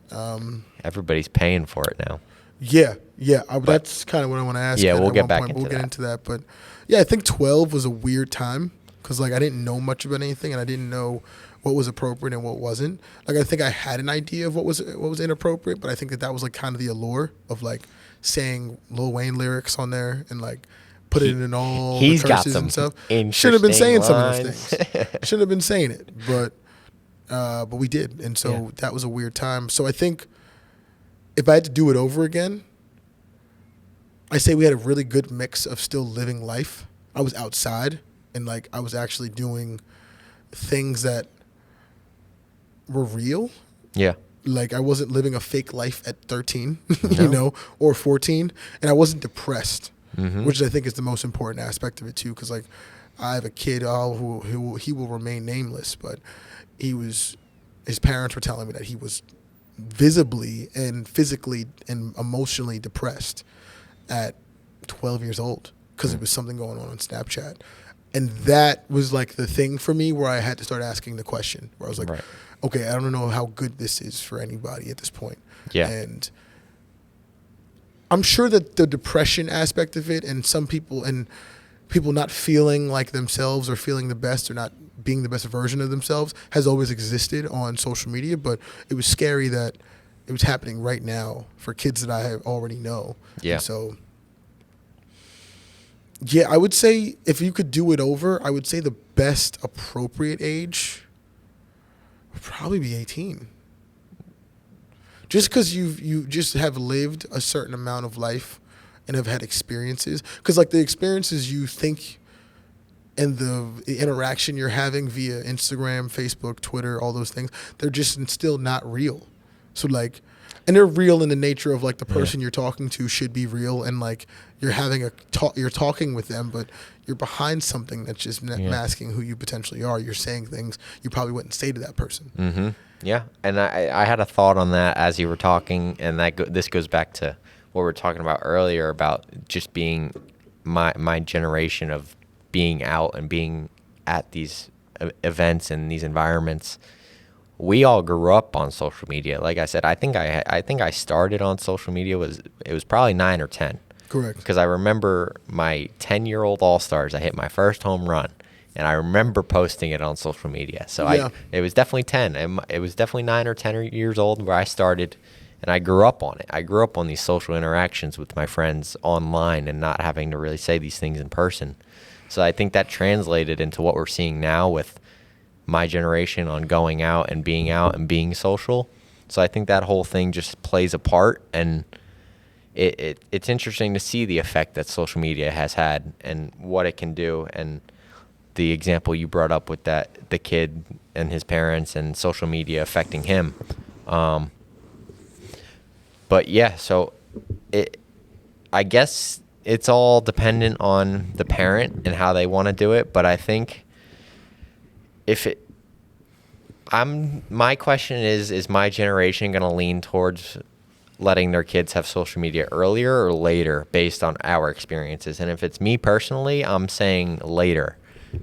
Everybody's paying for it now. Yeah. That's kind of what I want to ask. Yeah, we'll get back into that. We'll get into that. But yeah, I think 12 was a weird time. Because, like, I didn't know much about anything, and I didn't know what was appropriate and what wasn't. Like, I think I had an idea of what was inappropriate, but I think that was, like, kind of the allure of, like, saying Lil Wayne lyrics on there and, like, put it in all the curses and stuff. Should have been saying some of those things. Should have been saying it, but we did. And so that was a weird time. So I think if I had to do it over again, I say we had a really good mix of still living life. I was outside. And, like, I was actually doing things that were real. Yeah. Like, I wasn't living a fake life at 13, or 14. And I wasn't depressed, which I think is the most important aspect of it, too. Because, like, I have a kid who he will remain nameless. But his parents were telling me that he was visibly and physically and emotionally depressed at 12 years old because it was something going on Snapchat. And that was like the thing for me where I had to start asking the question where I was like, okay, I don't know how good this is for anybody at this point. Yeah. And I'm sure that the depression aspect of it and some people not feeling like themselves or feeling the best or not being the best version of themselves has always existed on social media. But it was scary that it was happening right now for kids that I already know. Yeah. And so... yeah, I would say if you could do it over, I would say the best appropriate age would probably be 18. Just because you just have lived a certain amount of life and have had experiences. Because, like, the experiences you think and the interaction you're having via Instagram, Facebook, Twitter, all those things, they're just still not real. So, like... and they're real in the nature of, like, the person you're talking to should be real and, like, you're having you're talking with them, but you're behind something that's just masking who you potentially are. You're saying things you probably wouldn't say to that person. Mm-hmm. Yeah, and I had a thought on that as you were talking, and this goes back to what we were talking about earlier about just being my generation of being out and being at these events and these environments. we all grew up on social media. Like I said, I think I started on social media it was probably 9 or 10. Correct. Because I remember my 10-year-old All-Stars. I hit my first home run, and I remember posting it on social media. So Yeah. it was definitely 10. It was definitely 9 or 10 years old where I started, and I grew up on it. I grew up on these social interactions with my friends online and not having to really say these things in person. So I think that translated into what we're seeing now with my generation on going out and being social. So I think that whole thing just plays a part, and it's interesting to see the effect that social media has had and what it can do. And the example you brought up with the kid and his parents and social media affecting him. But yeah, so I guess it's all dependent on the parent and how they want to do it. But I think my question is my generation going to lean towards letting their kids have social media earlier or later based on our experiences? And if it's me personally, I'm saying later,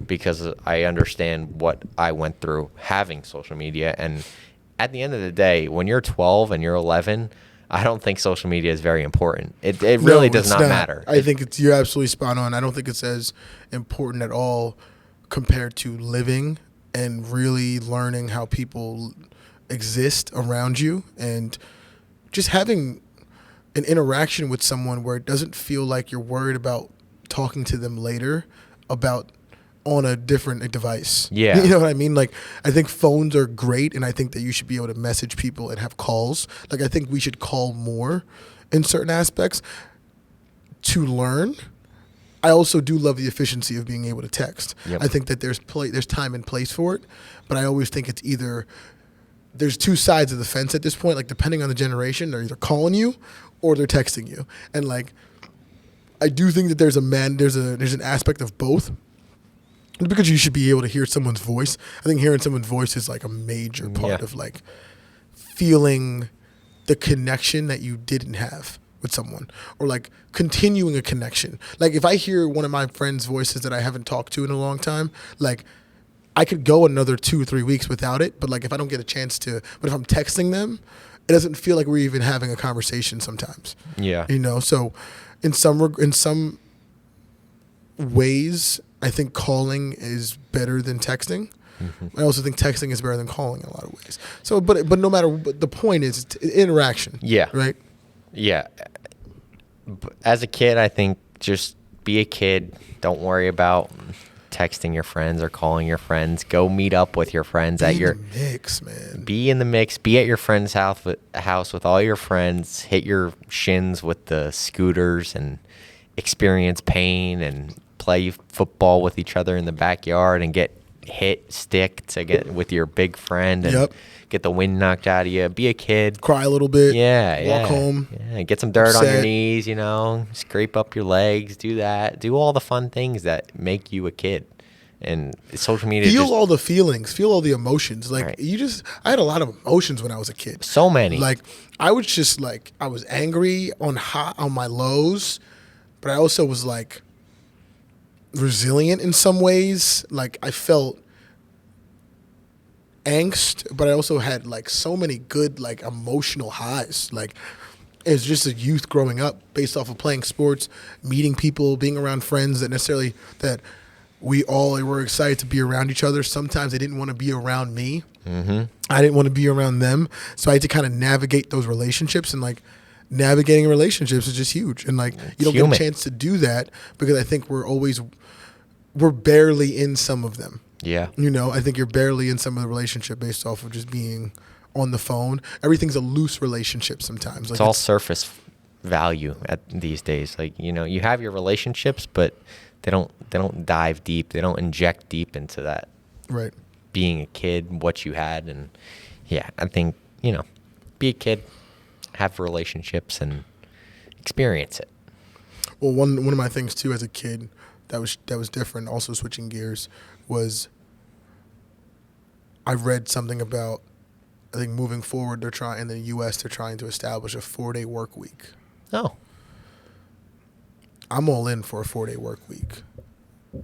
because I understand what I went through having social media. And at the end of the day, when you're 12 and you're 11, I don't think social media is very important. It really does not matter. I think you're absolutely spot on. I don't think it's as important at all compared to living and really learning how people exist around you, and just having an interaction with someone where it doesn't feel like you're worried about talking to them later about on a different device. Yeah. You know what I mean? Like, I think phones are great, and I think that you should be able to message people and have calls. Like, I think we should call more in certain aspects to learn. I also do love the efficiency of being able to text. Yep. I think that there's time and place for it, but I always think it's either there's two sides of the fence at this point. Like, depending on the generation, they're either calling you or they're texting you. And like, I do think that there's an aspect of both, because you should be able to hear someone's voice. I think hearing someone's voice is like a major part of like feeling the connection that you didn't have with someone, or like continuing a connection. Like, if I hear one of my friends' voices that I haven't talked to in a long time, like, I could go another 2 or 3 weeks without it, but like, if I don't get a chance to, but if I'm texting them, it doesn't feel like we're even having a conversation sometimes. Yeah. You know, so in some ways, I think calling is better than texting. Mm-hmm. I also think texting is better than calling in a lot of ways. So, but no matter, but the point is it's interaction. Yeah. Right. Yeah. As a kid, I think just be a kid. Don't worry about texting your friends or calling your friends. Go meet up with your friends at your mix, man. Be in the mix. Be at your friend's house with all your friends. Hit your shins with the scooters and experience pain and play football with each other in the backyard and get stick to get with your big friend and get the wind knocked out of you. Be a kid. Cry a little bit. Yeah. Walk home. Yeah. Get some dirt on your knees, scrape up your legs, do that. Do all the fun things that make you a kid. And social media. Feel all the feelings. Feel all the emotions. Like, right. I had a lot of emotions when I was a kid. So many. Like, I was just like, I was angry on my lows, but I also was like resilient in some ways. Like, I felt angst, but I also had like so many good like emotional highs. Like, as just a youth growing up, based off of playing sports, meeting people, being around friends that we all were excited to be around each other. Sometimes they didn't want to be around me. Mm-hmm. I didn't want to be around them, so I had to kind of navigate those relationships, and like, navigating relationships is just huge. And like, you don't get a chance to do that because I think we're barely in some of them. Yeah. I think you're barely in some of the relationship based off of just being on the phone. Everything's a loose relationship sometimes. Like, it's all surface value at these days. Like, you have your relationships, but they don't dive deep. They don't inject deep into that. Right. Being a kid, what you had, and I think, be a kid, have relationships, and experience it. Well, one of my things too as a kid that was different, also switching gears, was I read something about, I think moving forward in the US they're trying to establish a 4-day work week. Oh. I'm all in for a 4-day work week.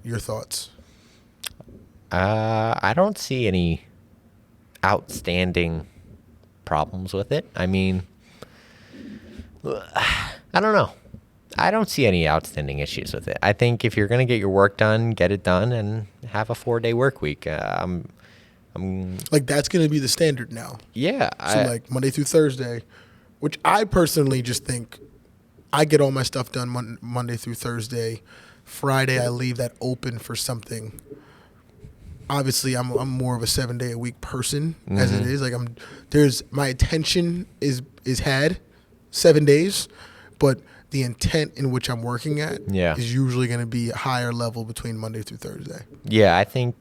Your thoughts? I don't see any outstanding problems with it. I mean, I don't know. I don't see any outstanding issues with it. I think if you're going to get your work done, get it done, and have a 4-day work week. I'm Like, that's going to be the standard now. Yeah. So, like, Monday through Thursday, which I personally just think I get all my stuff done Monday through Thursday. Friday, I leave that open for something. Obviously, I'm more of a 7-day-a-week person as it is. Like, my attention is had 7 days, but the intent in which I'm working at is usually going to be a higher level between Monday through Thursday. Yeah, I think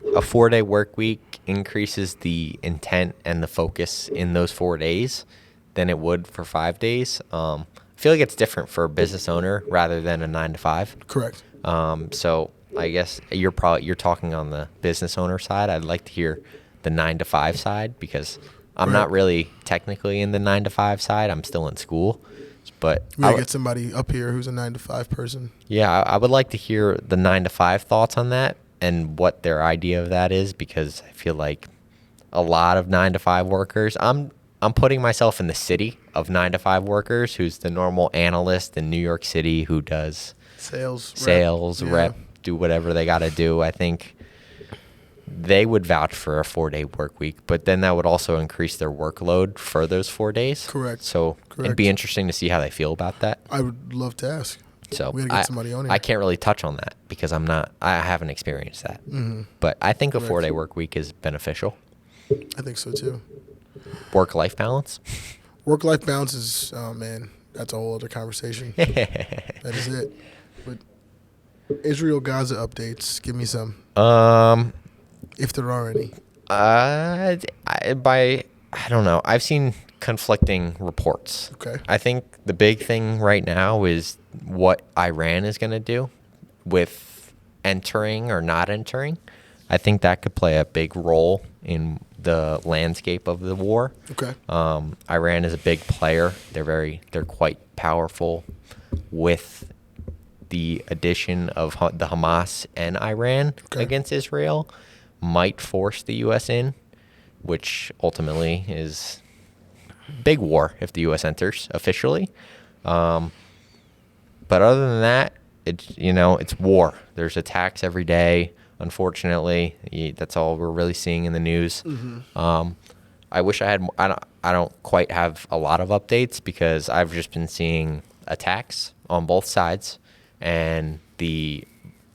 a 4-day work week increases the intent and the focus in those 4 days than it would for 5 days. I feel like it's different for a business owner rather than a 9 to 5. Correct. So I guess you're talking on the business owner side. I'd like to hear the 9 to 5 side because I'm not really technically in the 9 to 5 side. I'm still in school, but We gotta get somebody up here who's a 9 to 5 person. Yeah, I would like to hear the 9 to 5 thoughts on that and what their idea of that is, because I feel like a lot of 9 to 5 workers. I'm putting myself in the city of 9 to 5 workers, who's the normal analyst in New York City who does sales, rep, do whatever they got to do. I think they would vouch for a 4-day work week, but then that would also increase their workload for those 4 days. Correct. So it'd be interesting to see how they feel about that. I would love to ask. So we gotta get somebody on here. I can't really touch on that because I haven't experienced that. But I think a 4-day work week is beneficial. I think so too. Work-life balance. Work-life balance is, oh man, that's a whole other conversation. That is it. But Israel-Gaza updates, give me some. If there are any. I don't know. I've seen conflicting reports. Okay. I think the big thing right now is what Iran is going to do with entering or not entering. I think that could play a big role in the landscape of the war. Okay. Iran is a big player. They're quite powerful. With the addition of the Hamas and Iran against Israel, might force the U.S. in, which ultimately is big war if the U.S. enters officially. But other than that, it's war. There's attacks every day. Unfortunately, that's all we're really seeing in the news. I wish I had. I don't quite have a lot of updates because I've just been seeing attacks on both sides and the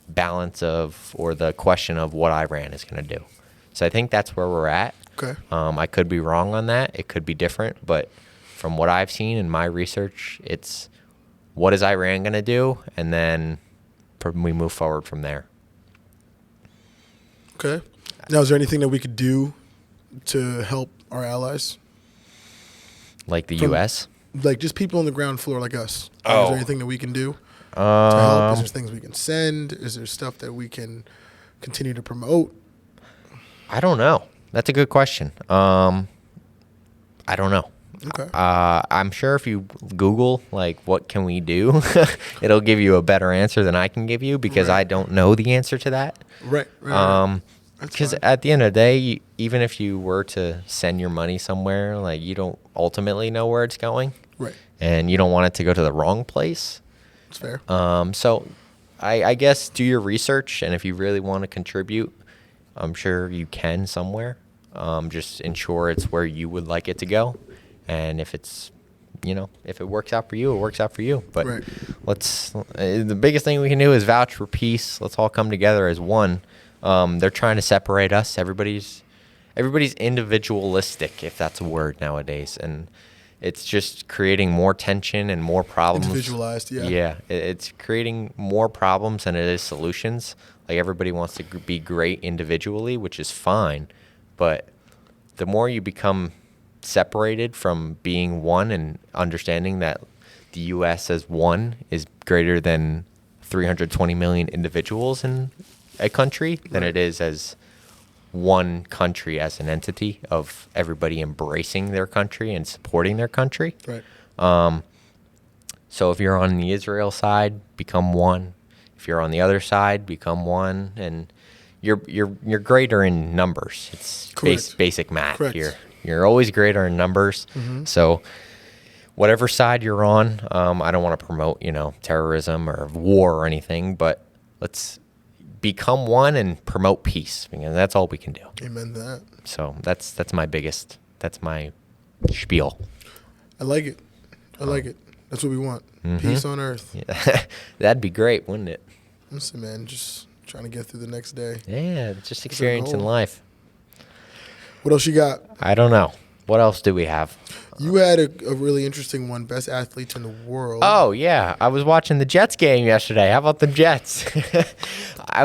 balance of, or the question of, what Iran is going to do. So I think that's where we're at. Okay. I could be wrong on that. It could be different, but from what I've seen in my research, it's what is Iran going to do, and then we move forward from there. Okay. Now, is there anything that we could do to help our allies? Like the U.S.? Like just people on the ground floor like us. Oh. Is there anything that we can do to help? Is there things we can send? Is there stuff that we can continue to promote? I don't know. That's a good question. I don't know. Okay. I'm sure if you Google, like, what can we do, it'll give you a better answer than I can give you, because I don't know the answer to that. Right. Because at the end of the day, even if you were to send your money somewhere, like, you don't ultimately know where it's going. Right. And you don't want it to go to the wrong place. That's fair. So I guess do your research, and if you really want to contribute, I'm sure you can somewhere. Just ensure it's where you would like it to go. And if it's, if it works out for you, it works out for you. But the biggest thing we can do is vouch for peace. Let's all come together as one. They're trying to separate us. Everybody's individualistic, if that's a word nowadays. And it's just creating more tension and more problems. Individualized, yeah. Yeah, it's creating more problems than it is solutions. Like, everybody wants to be great individually, which is fine. But the more you become separated from being one and understanding that the U.S. as one is greater than 320 million individuals in a country than it is as one country as an entity of everybody embracing their country and supporting their country. Right. So if you're on the Israel side, become one. If you're on the other side, become one. And you're greater in numbers. It's Correct. basic math Correct. here. You're always greater in numbers. So whatever side you're on, I don't want to promote, terrorism or war or anything, but let's become one and promote peace. Because that's all we can do. Amen to that. So that's my spiel. I like it. I like it. That's what we want. Peace on earth. Yeah. That'd be great, wouldn't it? Listen, man, just trying to get through the next day. Yeah, just experiencing life. What else you got? I don't know. What else do we have? You had a really interesting one, best athletes in the world. Oh, yeah. I was watching the Jets game yesterday. How about the Jets? I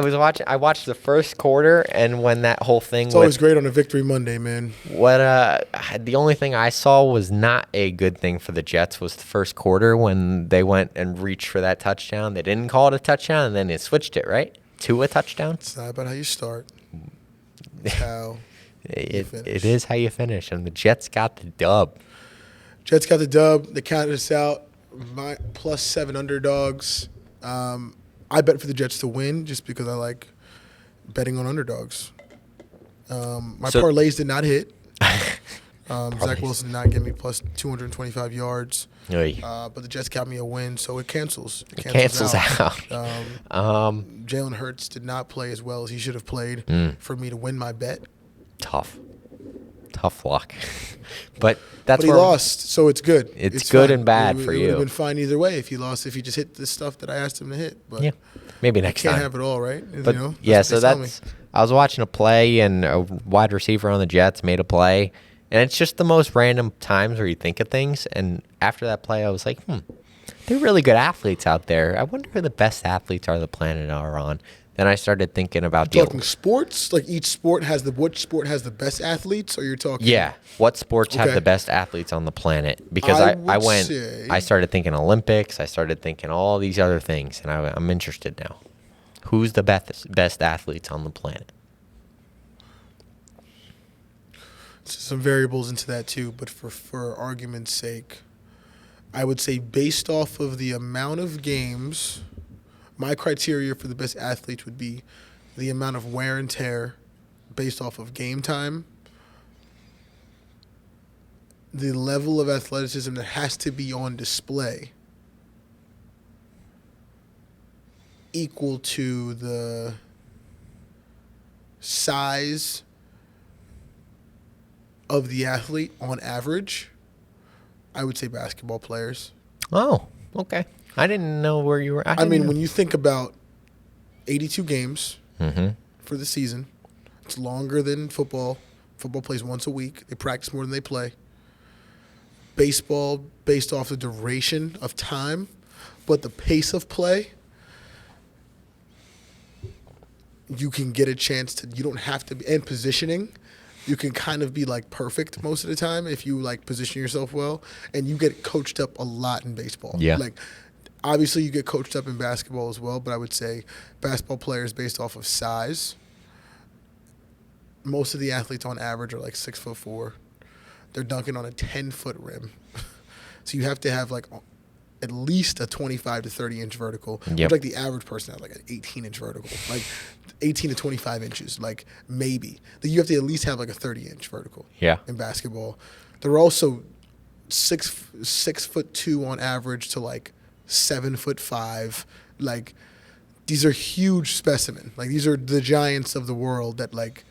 watched the first quarter, and when that whole thing It's always great on a Victory Monday, man. The only thing I saw was not a good thing for the Jets was the first quarter when they went and reached for that touchdown. They didn't call it a touchdown, and then they switched it, right? To a touchdown? It's not about how you start. It's how you finish. It is how you finish, and the Jets got the dub. Jets got the dub. They counted us out. My +7 underdogs. I bet for the Jets to win just because I like betting on underdogs. My parlays did not hit. Zach Wilson did not give me plus 225 yards. But the Jets got me a win, so it cancels. It cancels out. Jalen Hurts did not play as well as he should have played for me to win my bet. Tough luck. But that's But he lost, so it's good. It's good fine. and bad it for would you. have been fine either way if he lost, if he just hit the stuff that I asked him to hit. But yeah, maybe next can't time. have it all, right? But I was watching a play, and a wide receiver on the Jets made a play, and it's just the most random times where you think of things. And after that play, I was like, they're really good athletes out there. I wonder who the best athletes on the planet are on. Then I started thinking about talking sports, like which sport has the best athletes, or you're talking? Yeah, what sports have the best athletes on the planet? Because I started thinking Olympics. I started thinking all these other things, and I'm interested now. Who's the best athletes on the planet? Some variables into that too, but for argument's sake, I would say based off of the amount of games. My criteria for the best athletes would be the amount of wear and tear based off of game time, the level of athleticism that has to be on display equal to the size of the athlete on average. I would say basketball players. Oh, okay. I didn't know where you were. I mean, when you think about 82 games for the season, it's longer than football. Football plays once a week. They practice more than they play. Baseball, based off the duration of time, but the pace of play, you can get a chance to, you don't have to be, and positioning, you can kind of be like perfect most of the time if you like position yourself well, and you get coached up a lot in baseball. Yeah. Like, obviously, you get coached up in basketball as well, but I would say basketball players based off of size. Most of the athletes on average are like 6'4". They're dunking on a 10-foot rim, so you have to have like at least a 25 to 30 inch vertical. Yep. Like the average person has like an 18-inch vertical, like 18 to 25 inches, like maybe. You have to at least have like a 30-inch vertical. Yeah. In basketball, they're also 6'2" on average to like 7'5". Like, these are huge specimen. Like, these are the giants of the world that, like,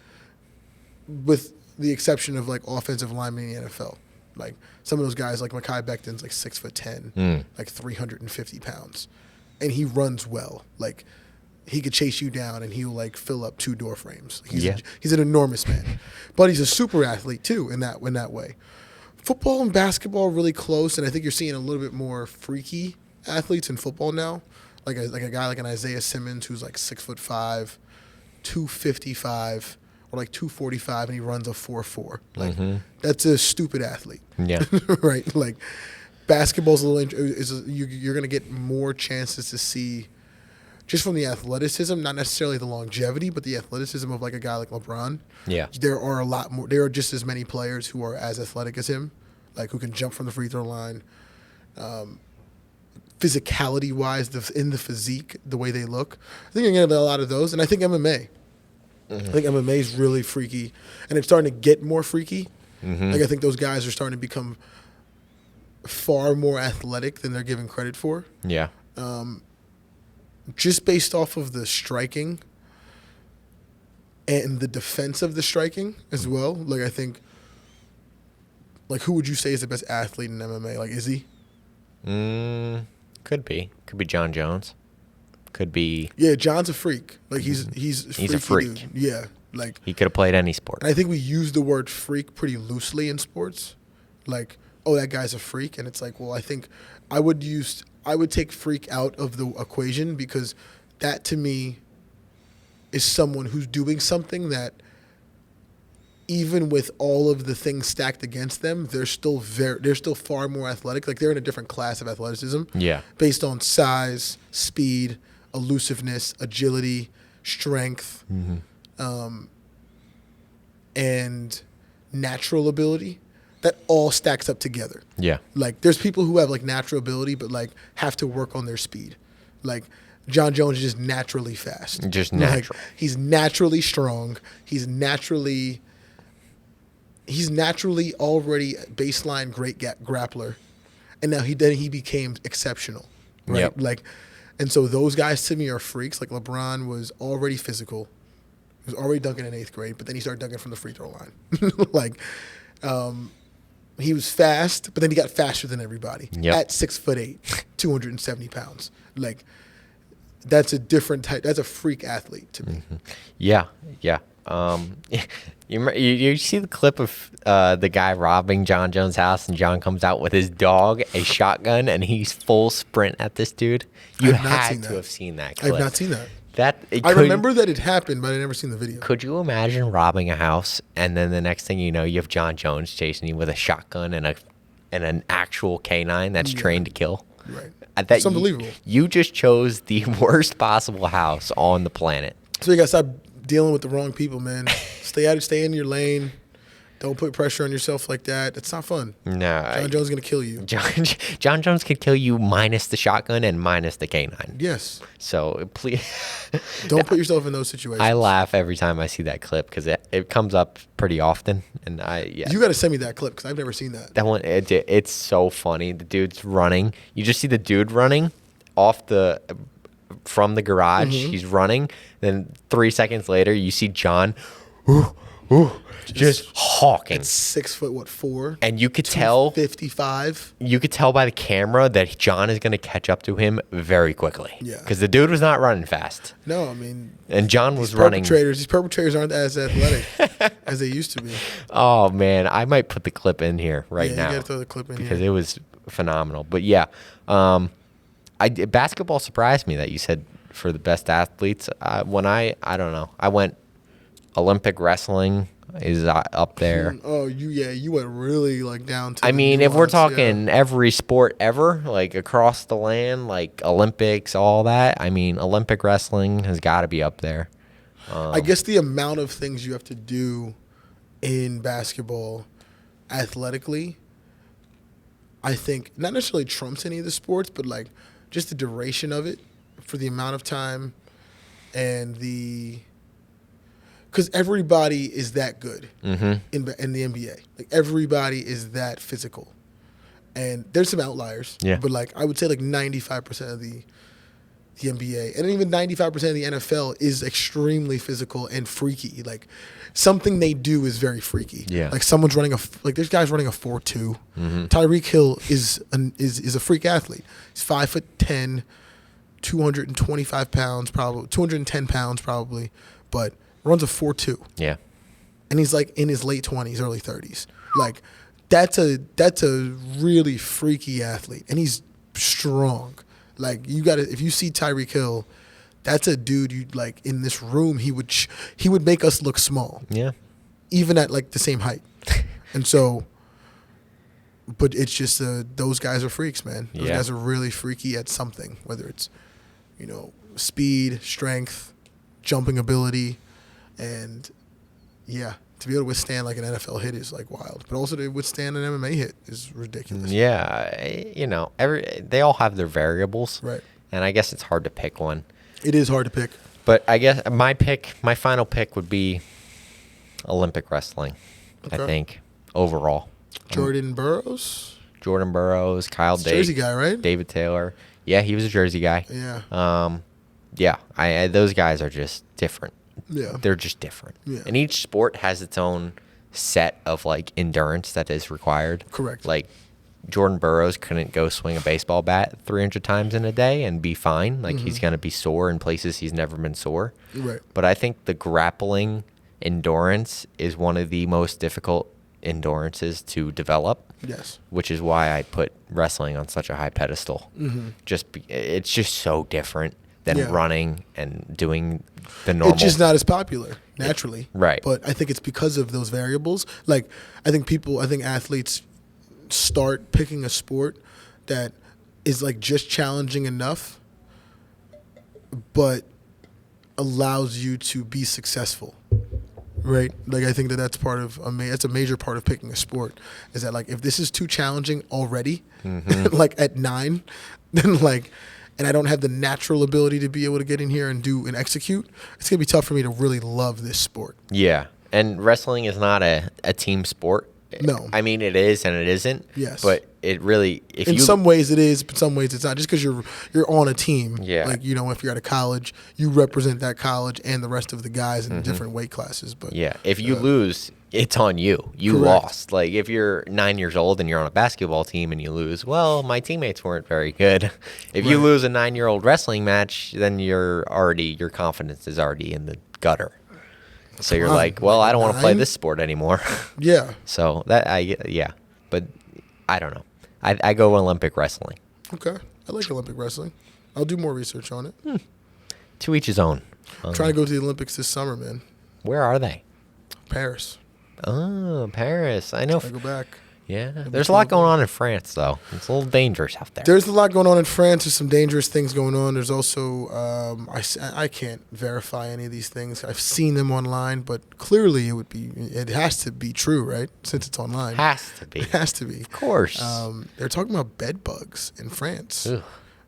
with the exception of like offensive linemen in the NFL. Like, some of those guys, like Mekhi Becton's like 6'10", like 350 pounds, and he runs well. Like, he could chase you down and he'll like fill up 2 door frames. He's an enormous man, but he's a super athlete too in that way. Football and basketball are really close, and I think you're seeing a little bit more freaky athletes in football now, like a guy like an Isaiah Simmons who's like 6'5", 255, or like 245, and he runs a 4.4. Like that's a stupid athlete. Yeah. Right. Like basketball's a little. You're gonna get more chances to see, just from the athleticism, not necessarily the longevity, but the athleticism of like a guy like LeBron. Yeah. There are a lot more. There are just as many players who are as athletic as him, like who can jump from the free throw line. Physicality-wise, in the physique, the way they look, I think you're going to get a lot of those. And I think MMA. I think MMA is really freaky, and it's starting to get more freaky. Like I think those guys are starting to become far more athletic than they're given credit for. Yeah. Just based off of the striking and the defense of the striking as well. Like I think, like who would you say is the best athlete in MMA? Like Izzy? Could be John Jones. Could be. Yeah, John's a freak. Like he's a freak. Dude. Yeah, like He could have played any sport. and I think we use the word freak pretty loosely in sports. Like, oh, that guy's a freak, and it's like, well, I think I would take freak out of the equation because that to me is someone who's doing something that even with all of the things stacked against them, they're still far more athletic. Like they're in a different class of athleticism. Yeah. Based on size, speed, elusiveness, agility, strength, and natural ability. That all stacks up together. Yeah. Like there's people who have like natural ability but like have to work on their speed. Like John Jones is just naturally fast. Just natural. Like, he's naturally strong. He's naturally already baseline great grappler. And now he became exceptional. Right? Yep. Like and so those guys to me are freaks. Like LeBron was already physical. He was already dunking in 8th grade, but then he started dunking from the free throw line. Like he was fast, but then he got faster than everybody at 6'8", 270 pounds. Like that's a different type. That's a freak athlete to me. Yeah. You see the clip of the guy robbing John Jones' house, and John comes out with his dog, a shotgun, and he's full sprint at this dude. You had to have seen that clip. I've not seen that. I remember that it happened, but I never seen the video. Could you imagine robbing a house, and then the next thing you know, you have John Jones chasing you with a shotgun and an actual canine that's trained to kill? Right. It's unbelievable. You just chose the worst possible house on the planet. So you gotta stop dealing with the wrong people, man. Stay in your lane. Don't put pressure on yourself like that. It's not fun. No. John Jones is gonna kill you. John Jones could kill you minus the shotgun and minus the canine. Yes. So please don't put yourself in those situations. I laugh every time I see that clip because it comes up pretty often, and You got to send me that clip because I've never seen that. That one, it's so funny. The dude's running. You just see the dude running from the garage. He's running. Then 3 seconds later, you see John, just hawking. It's 6'4", and you could tell 55. You could tell by the camera that John is going to catch up to him very quickly. Yeah, because the dude was not running fast. No, I mean, and John was running. These perpetrators aren't as athletic as they used to be. Oh man, I might put the clip in here now. You gotta throw the clip in because here. It was phenomenal. But yeah, basketball surprised me that you said for the best athletes. When I don't know, I went Olympic wrestling is up there. Oh, you went really like down to. I mean, if we're talking every sport ever, like across the land, like Olympics, all that. I mean, Olympic wrestling has got to be up there. I guess the amount of things you have to do in basketball, athletically, I think not necessarily trumps any of the sports, but like just the duration of it for the amount of time and because everybody is that good in the NBA. Like everybody is that physical, and there's some outliers. Yeah. But like I would say like 95% of the NBA and even 95% of the NFL is extremely physical and freaky. Like something they do is very freaky. Yeah. Like someone's running this guy's running a 4.2. Tyreek Hill is a freak athlete. He's 5'10", 225 pounds, probably 210 pounds, probably, but runs a 4.2. Yeah. And he's like in his late 20s, early 30s. Like that's a really freaky athlete, and he's strong. Like if you see Tyreek Hill, that's a dude you like in this room. He would make us look small. Yeah. Even at like the same height. And so, but it's just those guys are freaks, man. Those guys are really freaky at something, whether it's speed, strength, jumping ability, and to be able to withstand like an NFL hit is like wild. But also to withstand an MMA hit is ridiculous. Yeah, they all have their variables. Right. And I guess it's hard to pick one. It is hard to pick. But I guess my final pick would be Olympic wrestling. I Okay. think overall. Jordan Burroughs, Jordan Burroughs, Kyle Jersey guy, right? David Taylor. Yeah, he was a Jersey guy. Yeah. Yeah, I those guys are just different. Yeah. They're just different. Yeah. And each sport has its own set of like endurance that is required. Correct. Like Jordan Burroughs couldn't go swing a baseball bat 300 times in a day and be fine. Like he's going to be sore in places he's never been sore. Right. But I think the grappling endurance is one of the most difficult endurances to develop. Yes. Which is why I put wrestling on such a high pedestal. It's just so different than Yeah. running and doing the normal. It's just not as popular naturally. Right. But I think it's because of those variables. Like, I think athletes start picking a sport that is like just challenging enough, but allows you to be successful. Right. Like, I think that's that's a major part of picking a sport, is that like, if this is too challenging already, like at 9, then like, and I don't have the natural ability to be able to get in here and do and execute, it's going to be tough for me to really love this sport. Yeah. And wrestling is not a team sport. No. I mean, it is and it isn't. Yes. But it really, In some ways it is, but some ways it's not. Just because you're on a team. Yeah. Like, if you're at a college, you represent that college and the rest of the guys in different weight classes. But yeah, if you lose, it's on you. You Correct. lost. Like, if you're 9 years old and you're on a basketball team and you lose, well, my teammates weren't very good. If you Right. lose a 9-year-old wrestling match, then your confidence is already in the gutter. So you're on, like, well, like I don't want to play 9? this sport anymore. yeah. So but I don't know. I go Olympic wrestling. Okay. I like Olympic wrestling. I'll do more research on it. To each his own. Trying to go to the Olympics this summer, man. Where are they? Paris. Oh, Paris. I know. I go back. Yeah. There's a lot going on in France, though. It's a little dangerous out there. There's a lot going on in France. There's some dangerous things going on. There's also, I can't verify any of these things. I've seen them online, but clearly it has to be true, right? Since it's online. Has to be. It has to be. Of course. They're talking about bed bugs in France. Ugh.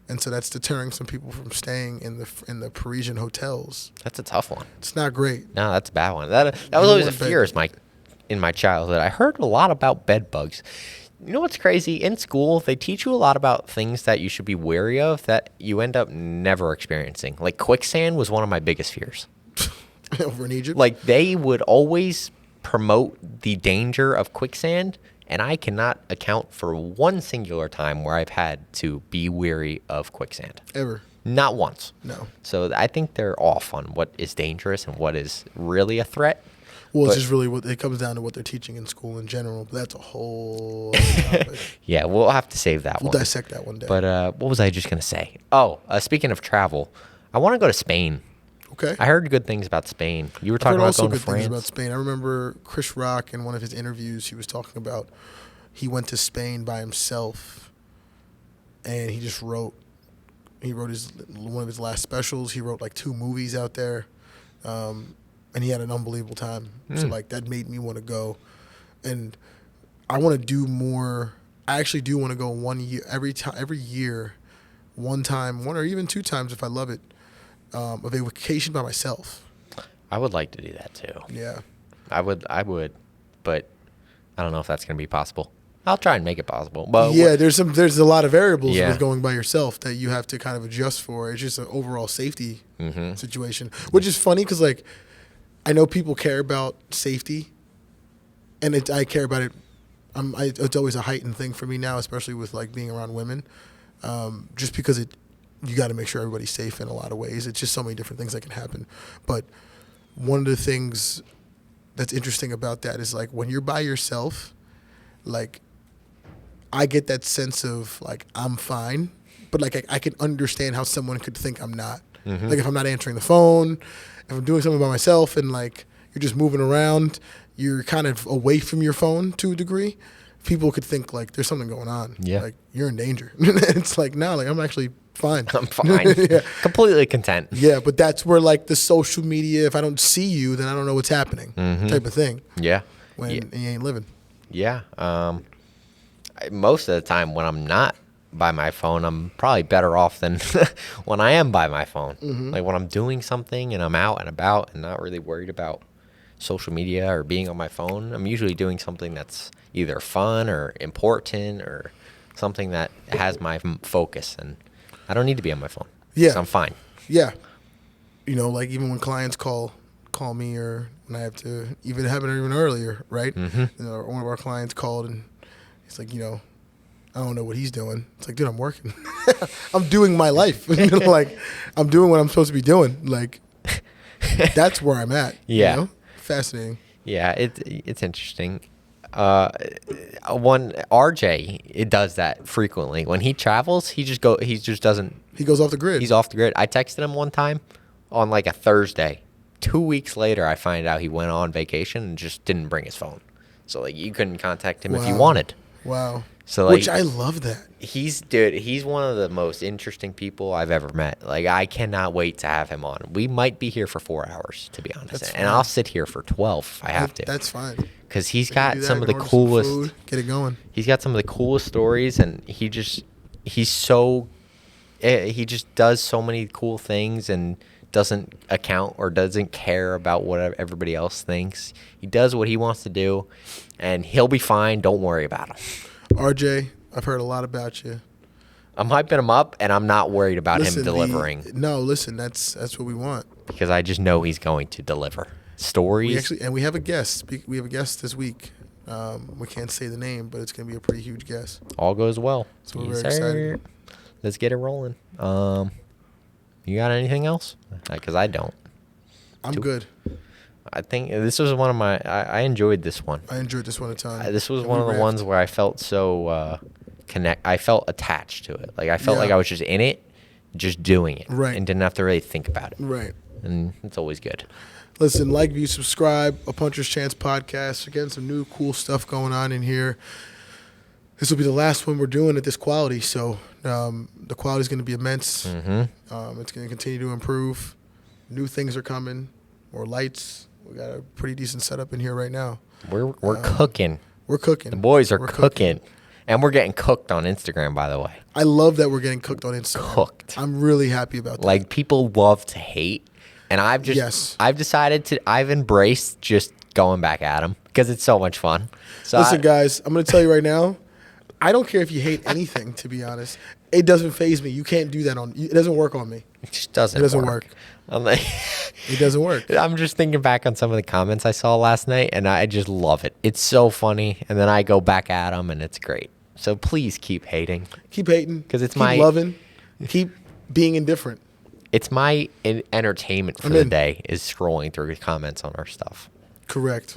And so that's deterring some people from staying in the Parisian hotels. That's a tough one. It's not great. No, that's a bad one. That was always a want bed- fear in my childhood. I heard a lot about bed bugs. You know what's crazy? In school, they teach you a lot about things that you should be wary of that you end up never experiencing. Like quicksand was one of my biggest fears. Over in Egypt. Like they would always promote the danger of quicksand, and I cannot account for one singular time where I've had to be weary of quicksand. Ever. Not once. No. So I think they're off on what is dangerous and what is really a threat. Well, it's But- just really it comes down to what they're teaching in school in general. But that's a whole other topic. Yeah, we'll have to save that We'll one. dissect that one day. But what was I just going to say? Oh, speaking of travel, I want to go to Spain. okay. I heard good things about Spain. You were I've talking heard about also going to good things France. about Spain. I remember Chris Rock in one of his interviews. He was talking about he went to Spain by himself, and he just wrote. He wrote one of his last specials. He wrote like 2 movies out there, and he had an unbelievable time. So like that made me want to go, and I want to do more. I actually do want to go every year, one or even 2 times if I love it, a vacation by myself. I would like to do that too. Yeah. I would, but I don't know if that's going to be possible. I'll try and make it possible. But Yeah, there's a lot of variables Yeah. with going by yourself that you have to kind of adjust for. It's just an overall safety Mm-hmm. situation, which is funny because like I know people care about safety, and I care about it. It's always a heightened thing for me now, especially with like being around women, just because you got to make sure everybody's safe in a lot of ways. It's just so many different things that can happen. But one of the things that's interesting about that is like when you're by yourself, like I get that sense of like I'm fine, but like I can understand how someone could think I'm not. Like if I'm not answering the phone, if I'm doing something by myself and like you're just moving around, you're kind of away from your phone to a degree, people could think like there's something going on. Yeah. Like you're in danger. It's like, no, like I'm actually fine. I'm fine. Yeah. Completely content. Yeah, but that's where like the social media, if I don't see you, then I don't know what's happening type of thing Yeah. when Yeah. you ain't living. Yeah. Most of the time when I'm not by my phone, I'm probably better off than when I am by my phone. Mm-hmm. Like when I'm doing something and I'm out and about and not really worried about social media or being on my phone, I'm usually doing something that's either fun or important or something that has my focus, and I don't need to be on my phone. Yeah. So I'm fine. Yeah. You know, like even when clients call me, or when I have to, even have it even earlier, right? Mm-hmm. You know, one of our clients called and he's like, you know, I don't know what he's doing. It's like, dude, I'm working. I'm doing my life. Like, I'm doing what I'm supposed to be doing. Like, that's where I'm at. Yeah. You know? Fascinating. Yeah, it's interesting. One RJ, it does that frequently. When he travels, he just doesn't. He goes off the grid. He's off the grid. I texted him one time on like a Thursday. 2 weeks later, I find out he went on vacation and just didn't bring his phone. So like you couldn't contact him if you Wow. wanted. Wow. So like Which I love that. he's one of the most interesting people I've ever met. Like I cannot wait to have him on. We might be here for 4 hours, to be honest, That's and fine. I'll sit here for 12 if I have to. That's fine. Because he's We can got do that, some of the order coolest. food, get it going. He's got some of the coolest stories, and he just does so many cool things and doesn't account or doesn't care about what everybody else thinks. He does what he wants to do, and he'll be fine. Don't worry about him. RJ, I've heard a lot about you. I'm hyping him up, and I'm not worried about Listen, him delivering listen, that's what we want. because I just know he's going to deliver stories. We have a guest. We have a guest this week. We can't say the name, but it's going to be a pretty huge guest. All goes well. So we're Yes, very excited. sir. Let's get it rolling. You got anything else? Because I don't. I'm good. I think this was one of my. I enjoyed this one. I enjoyed this one a ton. This was And one we of the riffed. ones where I felt so I felt attached to it. Like I felt Yeah. like I was just in it, just doing it, Right. and didn't have to really think about it. Right. And it's always good. Listen, like, view, subscribe. A Puncher's Chance podcast. Again, some new cool stuff going on in here. This will be the last one we're doing at this quality, so the quality is going to be immense. Mm-hmm. It's going to continue to improve. New things are coming. More lights. We got a pretty decent setup in here right now. We're cooking. We're cooking. The boys are We're cooking. And we're getting cooked on Instagram, by the way. I love that we're getting cooked on Instagram. Cooked. I'm really happy about that. Like people love to hate, and I've embraced just going back at them because it's so much fun. So Listen, guys, I'm going to tell you right now, I don't care if you hate anything, to be honest. It doesn't faze me. You can't do that it doesn't work on me. it just doesn't. It doesn't work. I'm like, It doesn't work. I'm just thinking back on some of the comments I saw last night, and I just love it. It's so funny, and then I go back at them, and it's great. So please keep hating. Keep hating. 'Cause it's keep my- loving. Keep being indifferent. It's my entertainment for I'm the in. day is scrolling through comments on our stuff. Correct.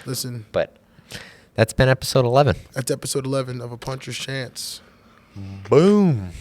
Listen, But that's been episode 11. that's episode 11 of A Puncher's Chance. Boom.